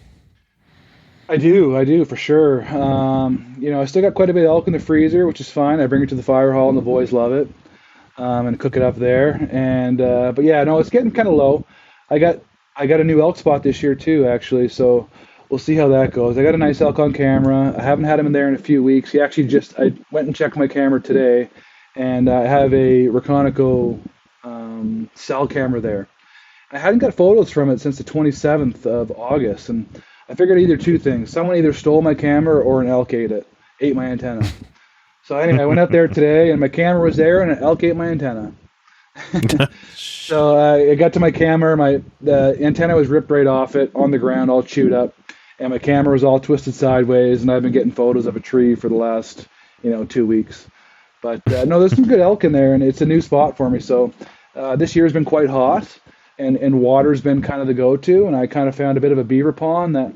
I do for sure. I still got quite a bit of elk in the freezer, which is fine. I bring it to the fire hall and the boys love it, and cook it up there. And but yeah, no, it's getting kind of low. I got a new elk spot this year too, actually. So we'll see how that goes. I got a nice elk on camera. I haven't had him in there in a few weeks. I went and checked my camera today, and I have a Reconoco cell camera there. I hadn't got photos from it since the 27th of August, and I figured either two things. Someone either stole my camera or an elk ate my antenna. So anyway, I went out there today, and my camera was there, and an elk ate my antenna. So I got to my camera. The antenna was ripped right off it on the ground, all chewed up. and my camera was all twisted sideways, and I've been getting photos of a tree for the last 2 weeks. But no, there's some good elk in there, and it's a new spot for me. So this year has been quite hot, and water's been kind of the go-to, and I kind of found a bit of a beaver pond that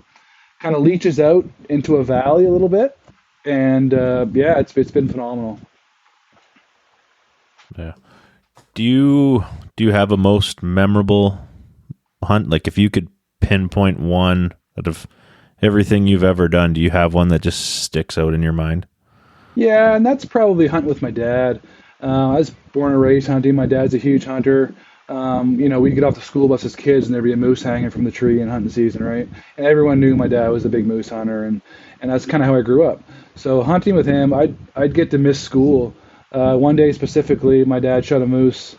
kind of leaches out into a valley a little bit, and yeah, it's been phenomenal. Yeah. Do you have a most memorable hunt? Like, if you could pinpoint one out of everything you've ever done, do you have one that just sticks out in your mind? Yeah, and that's probably hunting with my dad. I was born and raised hunting. My dad's a huge hunter. We'd get off the school bus as kids, and there'd be a moose hanging from the tree in hunting season, right? And everyone knew my dad was a big moose hunter, and that's kind of how I grew up. So hunting with him, I'd get to miss school. One day specifically, my dad shot a moose.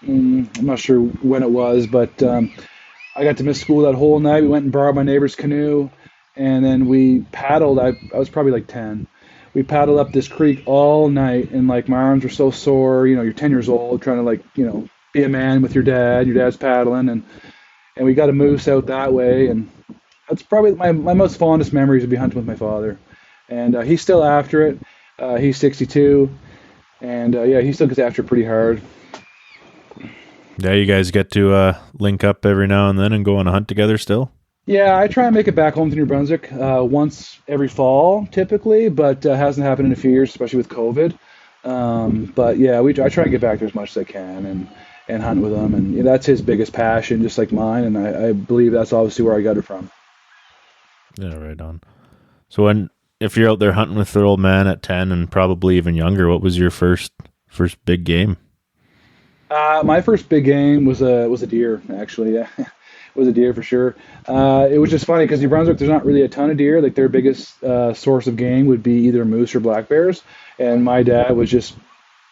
I'm not sure when it was, but I got to miss school that whole night. We went and borrowed my neighbor's canoe, and then we paddled. I was probably like 10. We paddled up this creek all night, and like my arms were so sore. You're 10 years old, trying to be a man with your dad. Your dad's paddling, and we got a moose out that way, and that's probably my most fondest memories would be hunting with my father. And he's still after it. He's 62, and yeah, he still gets after it pretty hard. Yeah, you guys get to link up every now and then and go on a hunt together still? Yeah, I try and make it back home to New Brunswick once every fall, typically, but hasn't happened in a few years, especially with COVID. But yeah, I try and get back there as much as I can and hunt with him, and that's his biggest passion, just like mine, and I believe that's obviously where I got it from. Yeah, right on. So if you're out there hunting with the old man at 10 and probably even younger, what was your first big game? My first big game was a deer, actually. Yeah, it was a deer for sure. It was just funny because New Brunswick, there's not really a ton of deer. Like their biggest source of game would be either moose or black bears. And my dad was just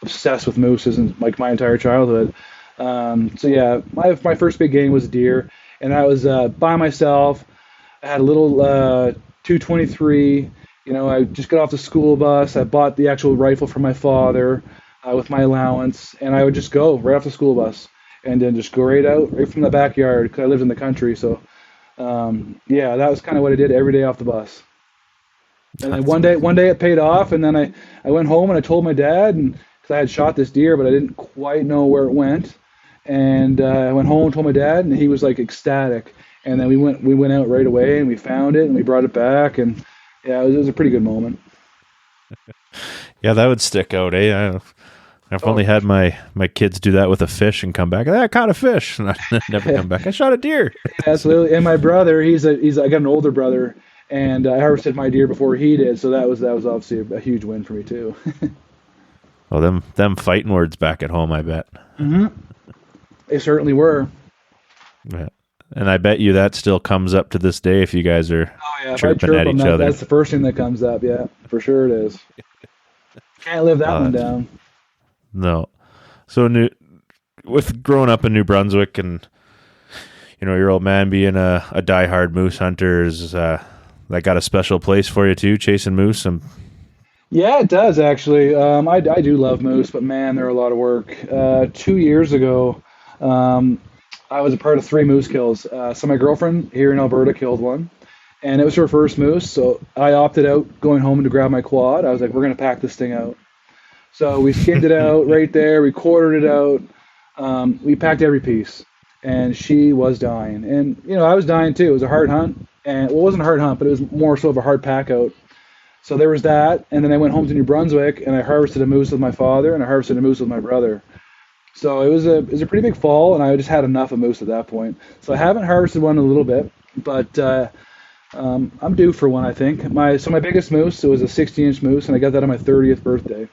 obsessed with mooses and like my entire childhood. So yeah, my first big game was a deer, and I was by myself. I had a little 223. I just got off the school bus. I bought the actual rifle from my father. With my allowance, and I would just go right off the school bus and then just go right from the backyard because I lived in the country. So, yeah, that was kind of what I did every day off the bus. And then one day it paid off, and then I went home and I told my dad, and because I had shot this deer, but I didn't quite know where it went. And I went home and told my dad, and he was like ecstatic. And then we went out right away, and we found it, and we brought it back, and yeah, it was a pretty good moment. Yeah, that would stick out, eh? I've only had my kids do that with a fish and come back. I caught a fish, and I never come back. I shot a deer. Absolutely. And my brother, I got an older brother, and I harvested my deer before he did, so that was obviously a huge win for me too. Well, them fighting words back at home, I bet. Mm-hmm. They certainly were. Yeah. And I bet you that still comes up to this day if you guys are chirping at each other. That's the first thing that comes up. Yeah, for sure it is. Can't live that one down. No. So with growing up in New Brunswick and, your old man being a diehard moose hunter, is that got a special place for you too, chasing moose? Yeah, it does actually. I do love moose, but man, they're a lot of work. 2 years ago, I was a part of 3 moose kills. So my girlfriend here in Alberta killed one, and it was her first moose. So I opted out going home to grab my quad. I was like, we're going to pack this thing out. So we skinned it out right there. We quartered it out. We packed every piece, and she was dying. And, I was dying too. It was a hard hunt. And it wasn't a hard hunt, but it was more so of a hard pack out. So there was that. And then I went home to New Brunswick, and I harvested a moose with my father, and I harvested a moose with my brother. So it was a pretty big fall, and I just had enough of moose at that point. So I haven't harvested one in a little bit, but I'm due for one, I think. My biggest moose, it was a 60-inch moose, and I got that on my 30th birthday.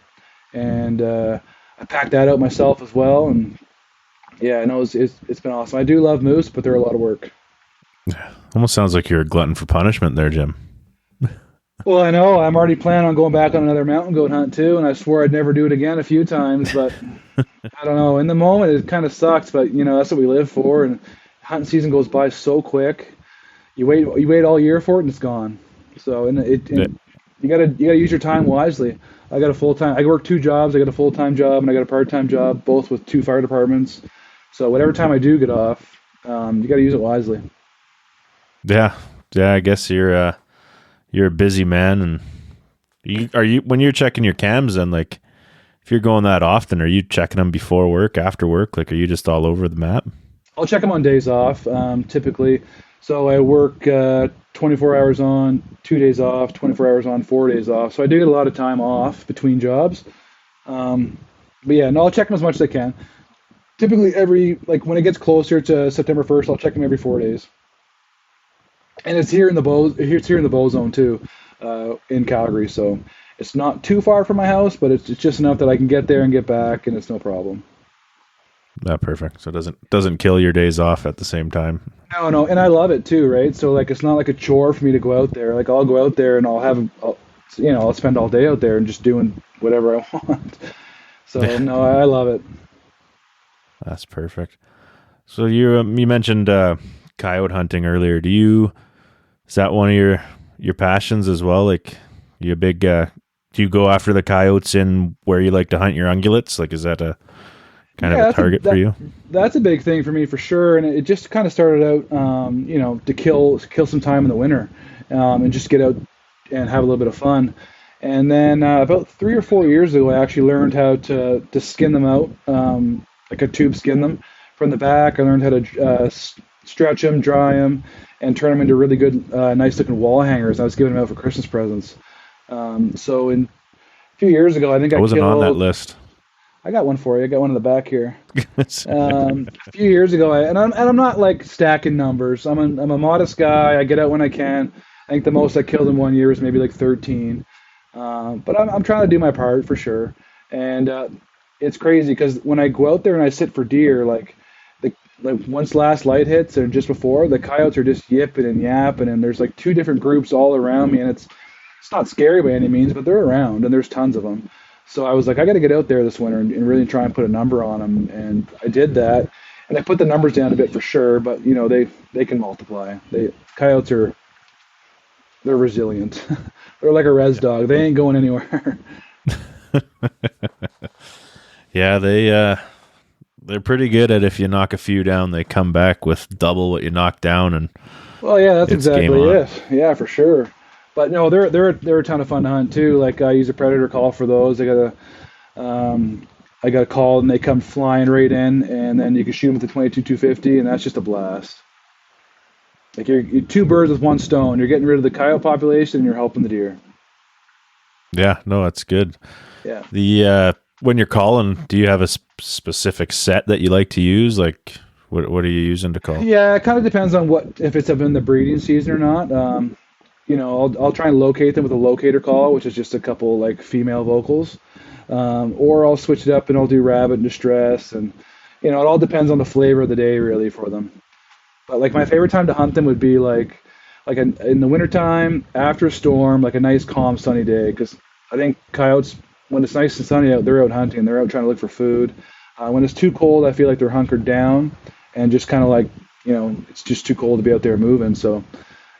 And I packed that out myself as well, and yeah, no, it's been awesome. I do love moose, but they're a lot of work. Almost sounds like you're a glutton for punishment there, Jim. Well, I know. I'm already planning on going back on another mountain goat hunt too, and I swore I'd never do it again a few times, but I don't know. In the moment, it kind of sucks, but that's what we live for, and hunting season goes by so quick. You wait all year for it, and it's gone. So, you gotta use your time wisely. I work 2 jobs. I got a full-time job and I got a part-time job, both with 2 fire departments. So whatever time I do get off, you got to use it wisely. Yeah, Yeah, I guess you're a busy man, and are you when you're checking your cams, and like if you're going that often, are you checking them before work, after work? Like, are you just all over the map? I'll check them on days off, typically. So I work 24 hours on, 2 days off, 24 hours on, 4 days off. So I do get a lot of time off between jobs. But yeah, no, I'll check them as much as I can. Typically like when it gets closer to September 1st, I'll check them every 4 days. And it's here in the bow zone too, in Calgary. So it's not too far from my house, but it's just enough that I can get there and get back, and it's no problem. Not perfect. So it doesn't kill your days off at the same time. No, and I love it too, right? So like it's not like a chore for me to go out there. Like I'll go out there and I'll spend all day out there and just doing whatever I want. So no, I love it. That's perfect. So you mentioned coyote hunting earlier. Is that one of your passions as well? Like, you a big do you go after the coyotes in where you like to hunt your ungulates? Like, is that a kind of a target for you? That's a big thing for me for sure, and it just kind of started out, to kill some time in the winter, and just get out and have a little bit of fun. And then about 3 or 4 years ago, I actually learned how to skin them out, like a tube skin them from the back. I learned how to stretch them, dry them, and turn them into really good, nice looking wall hangers. I was giving them out for Christmas presents. So a few years ago, I think I wasn't on that list. I got one for you. I got one in the back here. A few years ago, I'm not like stacking numbers. I'm a modest guy. I get out when I can. I think the most I killed in 1 year was maybe like 13. But I'm trying to do my part for sure. And it's crazy because when I go out there and I sit for deer, like once last light hits or just before, the coyotes are just yipping and yapping, and there's like 2 different groups all around me, and it's not scary by any means, but they're around and there's tons of them. So I was like, I got to get out there this winter and really try and put a number on them, and I did that, and I put the numbers down a bit for sure, but they can multiply. Coyotes they're resilient. They're like a res dog. They ain't going anywhere. Yeah, they're pretty good at, if you knock a few down, they come back with double what you knock down, and well, yeah, that's exactly it. Yeah, for sure. But no, they're a ton of fun to hunt too. Like I use a predator call for those. I got a call and they come flying right in, and then you can shoot them with the 22-250, and that's just a blast. Like you're 2 birds with 1 stone. You're getting rid of the coyote population, and you're helping the deer. Yeah, no, that's good. Yeah. The when you're calling, do you have a specific set that you like to use? Like, what are you using to call? Yeah, it kind of depends on if it's up in the breeding season or not. I'll try and locate them with a locator call, which is just a couple like female vocals, or I'll switch it up and I'll do rabbit and distress, and it all depends on the flavor of the day really for them. But like my favorite time to hunt them would be like in the wintertime after a storm, like a nice calm sunny day, because I think coyotes, when it's nice and sunny out, they're out hunting, they're out trying to look for food. When it's too cold, I feel like they're hunkered down and just kind of like, it's just too cold to be out there moving. So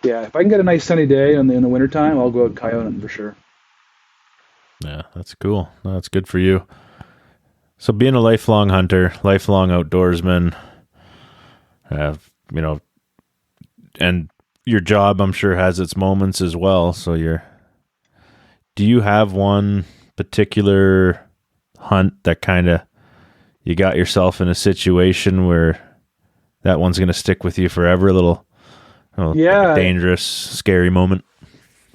yeah, if I can get a nice sunny day in the wintertime, I'll go out coyote hunting for sure. Yeah, that's cool. No, that's good for you. So being a lifelong hunter, lifelong outdoorsman, and your job, I'm sure, has its moments as well. So do you have one particular hunt that kind of you got yourself in a situation where that one's going to stick with you forever? A little, like a dangerous, scary moment.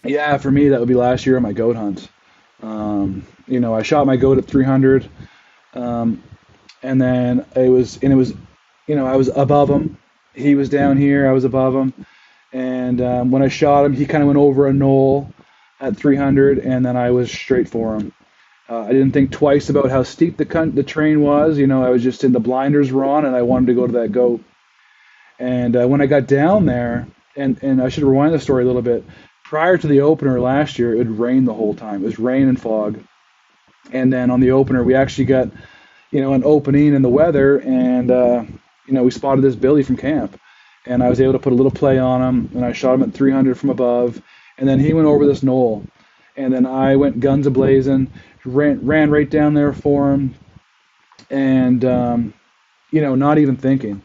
Yeah, for me, that would be last year on my goat hunt. I shot my goat at 300, and then it was, I was above him. He was down here, I was above him. And when I shot him, he kind of went over a knoll at 300, and then I was straight for him. I didn't think twice about how steep the terrain was. I was just in the blinders were on, and I wanted to go to that goat. And when I got down there, and I should rewind the story a little bit. Prior to the opener last year, it would rain the whole time. It was rain and fog. And then on the opener, we actually got, an opening in the weather, and we spotted this billy from camp. And I was able to put a little play on him, and I shot him at 300 from above. And then he went over this knoll. And then I went guns a-blazing, ran right down there for him, and, not even thinking.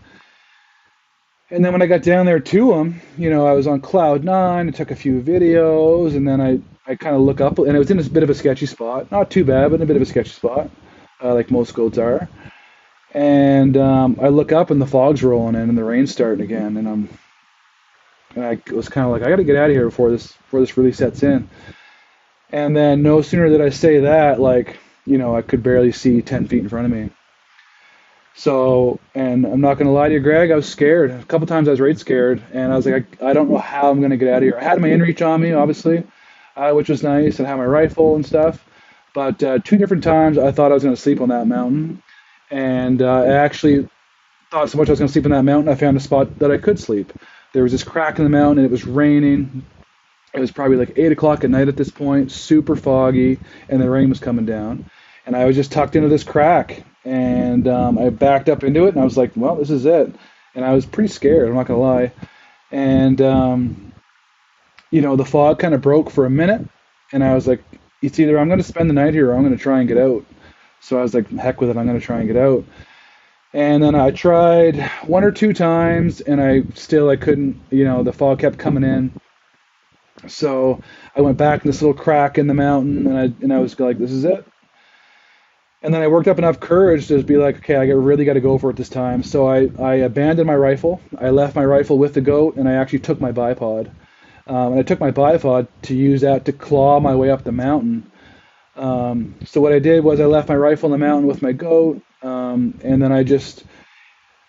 And then when I got down there to them, I was on cloud nine. I took a few videos, and then I kind of look up, and it was in a bit of a sketchy spot. Not too bad, but in a bit of a sketchy spot, like most goats are. And I look up, and the fog's rolling in, and the rain's starting again. And I was kind of like, I got to get out of here before this really sets in. And then no sooner did I say that, like, I could barely see 10 feet in front of me. So, and I'm not going to lie to you, Greg, I was scared. A couple times I was right scared, and I was like, I don't know how I'm going to get out of here. I had my inReach on me, obviously, which was nice, and I had my rifle and stuff. But 2 different times I thought I was going to sleep on that mountain. And I actually thought so much I was going to sleep on that mountain, I found a spot that I could sleep. There was this crack in the mountain, and it was raining. It was probably like 8 o'clock at night at this point, super foggy, and the rain was coming down. And I was just tucked into this crack. And I backed up into it, and I was like, well, this is it. And I was pretty scared, I'm not going to lie. And, the fog kind of broke for a minute, and I was like, it's either I'm going to spend the night here or I'm going to try and get out. So I was like, heck with it, I'm going to try and get out. And then I tried 1 or 2 times, and I couldn't, the fog kept coming in. So I went back in this little crack in the mountain, and I was like, this is it. And then I worked up enough courage to be like, okay, I really got to go for it this time. So I abandoned my rifle. I left my rifle with the goat, and I actually took my bipod. And I took my bipod to use that to claw my way up the mountain. So what I did was I left my rifle in the mountain with my goat, and then I just,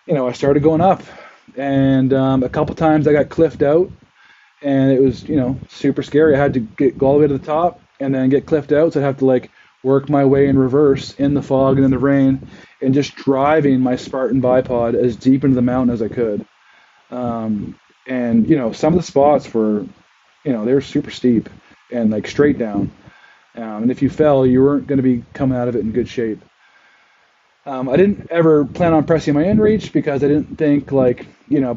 I started going up. And a couple times I got cliffed out, and it was, super scary. I had to go all the way to the top and then get cliffed out, so I'd have to work my way in reverse in the fog and in the rain, and just driving my Spartan bipod as deep into the mountain as I could. And some of the spots were, they were super steep and straight down. And if you fell, you weren't going to be coming out of it in good shape. I didn't ever plan on pressing my inReach because I didn't think by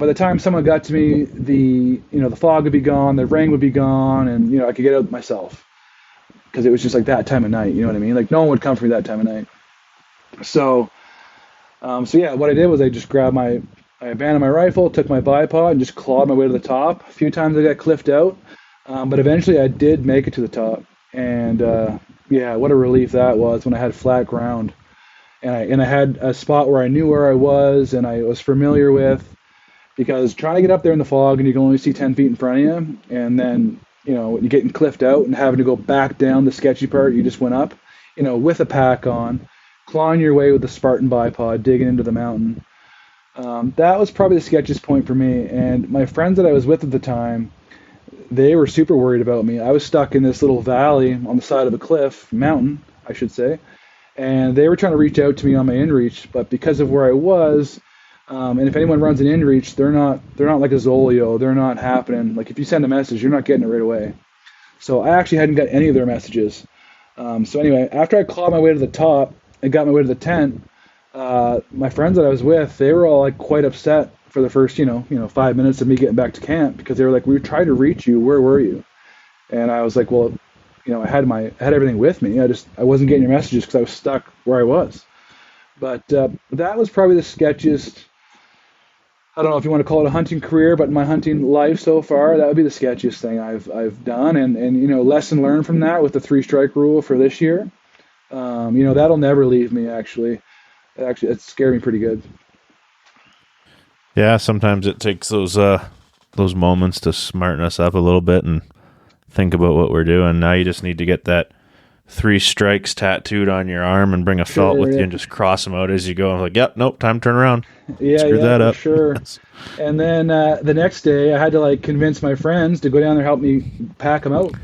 the time someone got to me, the fog would be gone, the rain would be gone, and I could get out myself. Because it was just that time of night, you know what I mean? No one would come for me that time of night. So yeah, what I did was I just I abandoned my rifle, took my bipod, and just clawed my way to the top. A few times I got cliffed out, but eventually I did make it to the top. And yeah, what a relief that was when I had flat ground, and I had a spot where I knew where I was and I was familiar with. Because trying to get up there in the fog and you can only see 10 feet in front of you, and then you're getting cliffed out and having to go back down the sketchy part you just went up, with a pack on, clawing your way with the Spartan bipod, digging into the mountain. That was probably the sketchiest point for me. And my friends that I was with at the time, they were super worried about me. I was stuck in this little valley on the side of a mountain, I should say. And they were trying to reach out to me on my inReach, but because of where I was, and if anyone runs an inReach, they're not like a Zolio. They're not happening. If you send a message, you're not getting it right away. So I actually hadn't got any of their messages. So anyway, after I clawed my way to the top and got my way to the tent, my friends that I was with, they were all quite upset for the first 5 minutes of me getting back to camp, because they were like, we tried to reach you. Where were you? And I was like, well, I had everything with me. I wasn't getting your messages because I was stuck where I was. But that was probably the sketchiest. I don't know if you want to call it a hunting career, but in my hunting life so far, that would be the sketchiest thing I've done. And lesson learned from that with the 3-strike rule for this year. That'll never leave me. Actually, it scared me pretty good. Yeah, sometimes it takes those moments to smarten us up a little bit and think about what we're doing. Now you just need to get that 3 strikes tattooed on your arm and bring a felt with you and just cross them out as you go. I'm like, yep, nope, time to turn around. Screw that up. Sure. And then the next day I had to convince my friends to go down there and help me pack him out.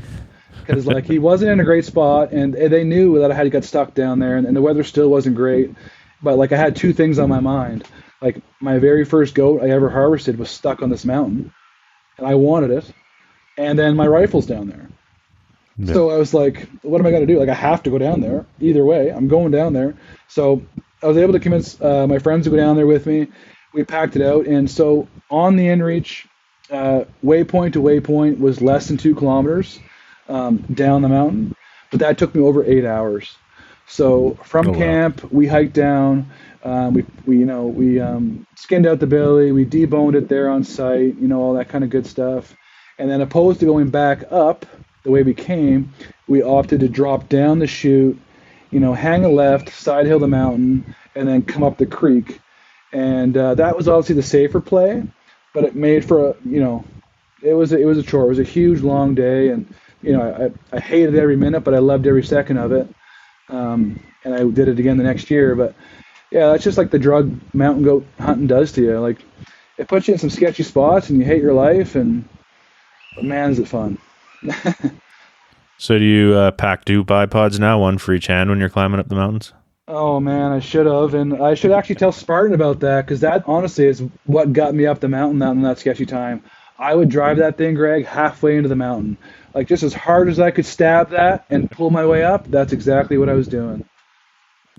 Because he wasn't in a great spot, and they knew that I had got stuck down there, and the weather still wasn't great. But I had 2 things on my mind. My very first goat I ever harvested was stuck on this mountain, and I wanted it. And then my rifle's down there. Yeah. So I was like, what am I going to do? I have to go down there. Either way, I'm going down there. So I was able to convince my friends to go down there with me. We packed it out. And so on the inReach, waypoint to waypoint was less than 2 kilometers down the mountain. But that took me over 8 hours. So from Oh, wow. camp, we hiked down. We skinned out the belly. We deboned it there on site. All that kind of good stuff. And then opposed to going back up the way we came, we opted to drop down the chute, hang a left, side hill the mountain, and then come up the creek. And that was obviously the safer play, but it made for it was a chore. It was a huge long day, and I hated every minute, but I loved every second of it. And I did it again the next year. But yeah, that's just like the drug mountain goat hunting does to you. Like, it puts you in some sketchy spots, and you hate your life, but man, is it fun. So do you pack 2 bipods now, one for each hand when you're climbing up the mountains? Oh man, I should have, and I should actually tell Spartan about that, because that honestly is what got me up the mountain in that sketchy time. I would drive that thing, Greg, halfway into the mountain, like just as hard as I could stab that and pull my way up. That's exactly what I was doing.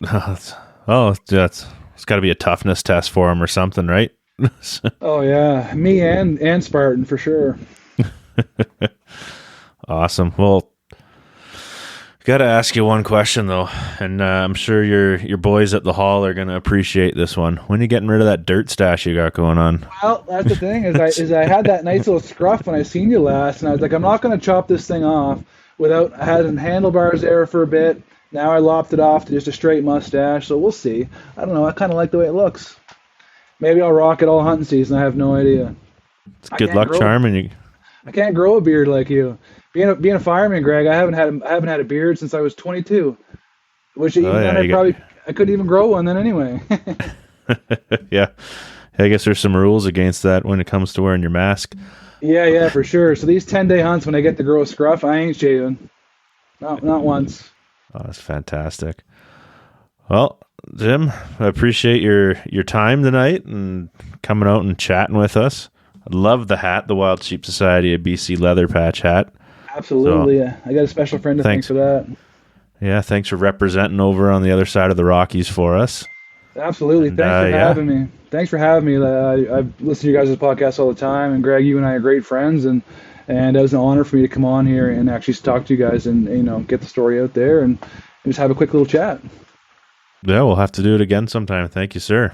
It's got to be a toughness test for him or something, right? Oh yeah, me and Spartan for sure. Awesome. Well, got to ask you one question though, and I'm sure your boys at the hall are going to appreciate this one. When are you getting rid of that dirt stash you got going on? Well, that's the thing is I had that nice little scruff when I seen you last, and I was like, I'm not going to chop this thing off without having handlebars there for a bit. Now I lopped it off to just a straight mustache, so we'll see. I don't know. I kind of like the way it looks. Maybe I'll rock it all hunting season. I have no idea. It's good luck charming you. I can't grow a beard like you. Being a fireman, Greg, I haven't had a beard since I was 22. Which even then I couldn't even grow one then anyway. Yeah. I guess there's some rules against that when it comes to wearing your mask. Yeah, for sure. So these 10-day hunts, when I get to grow a scruff, I ain't shaving. Not once. Oh, that's fantastic. Well, Jim, I appreciate your time tonight and coming out and chatting with us. I love the hat, the Wild Sheep Society of BC leather patch hat. Absolutely. So, I got a special friend to thank for that. Yeah, thanks for representing over on the other side of the Rockies for us. Absolutely. Thanks for having me. Thanks for having me. I've listened to you guys' podcast all the time, and Greg, you and I are great friends, and it was an honor for me to come on here and actually talk to you guys and get the story out there and just have a quick little chat. Yeah, we'll have to do it again sometime. Thank you, sir.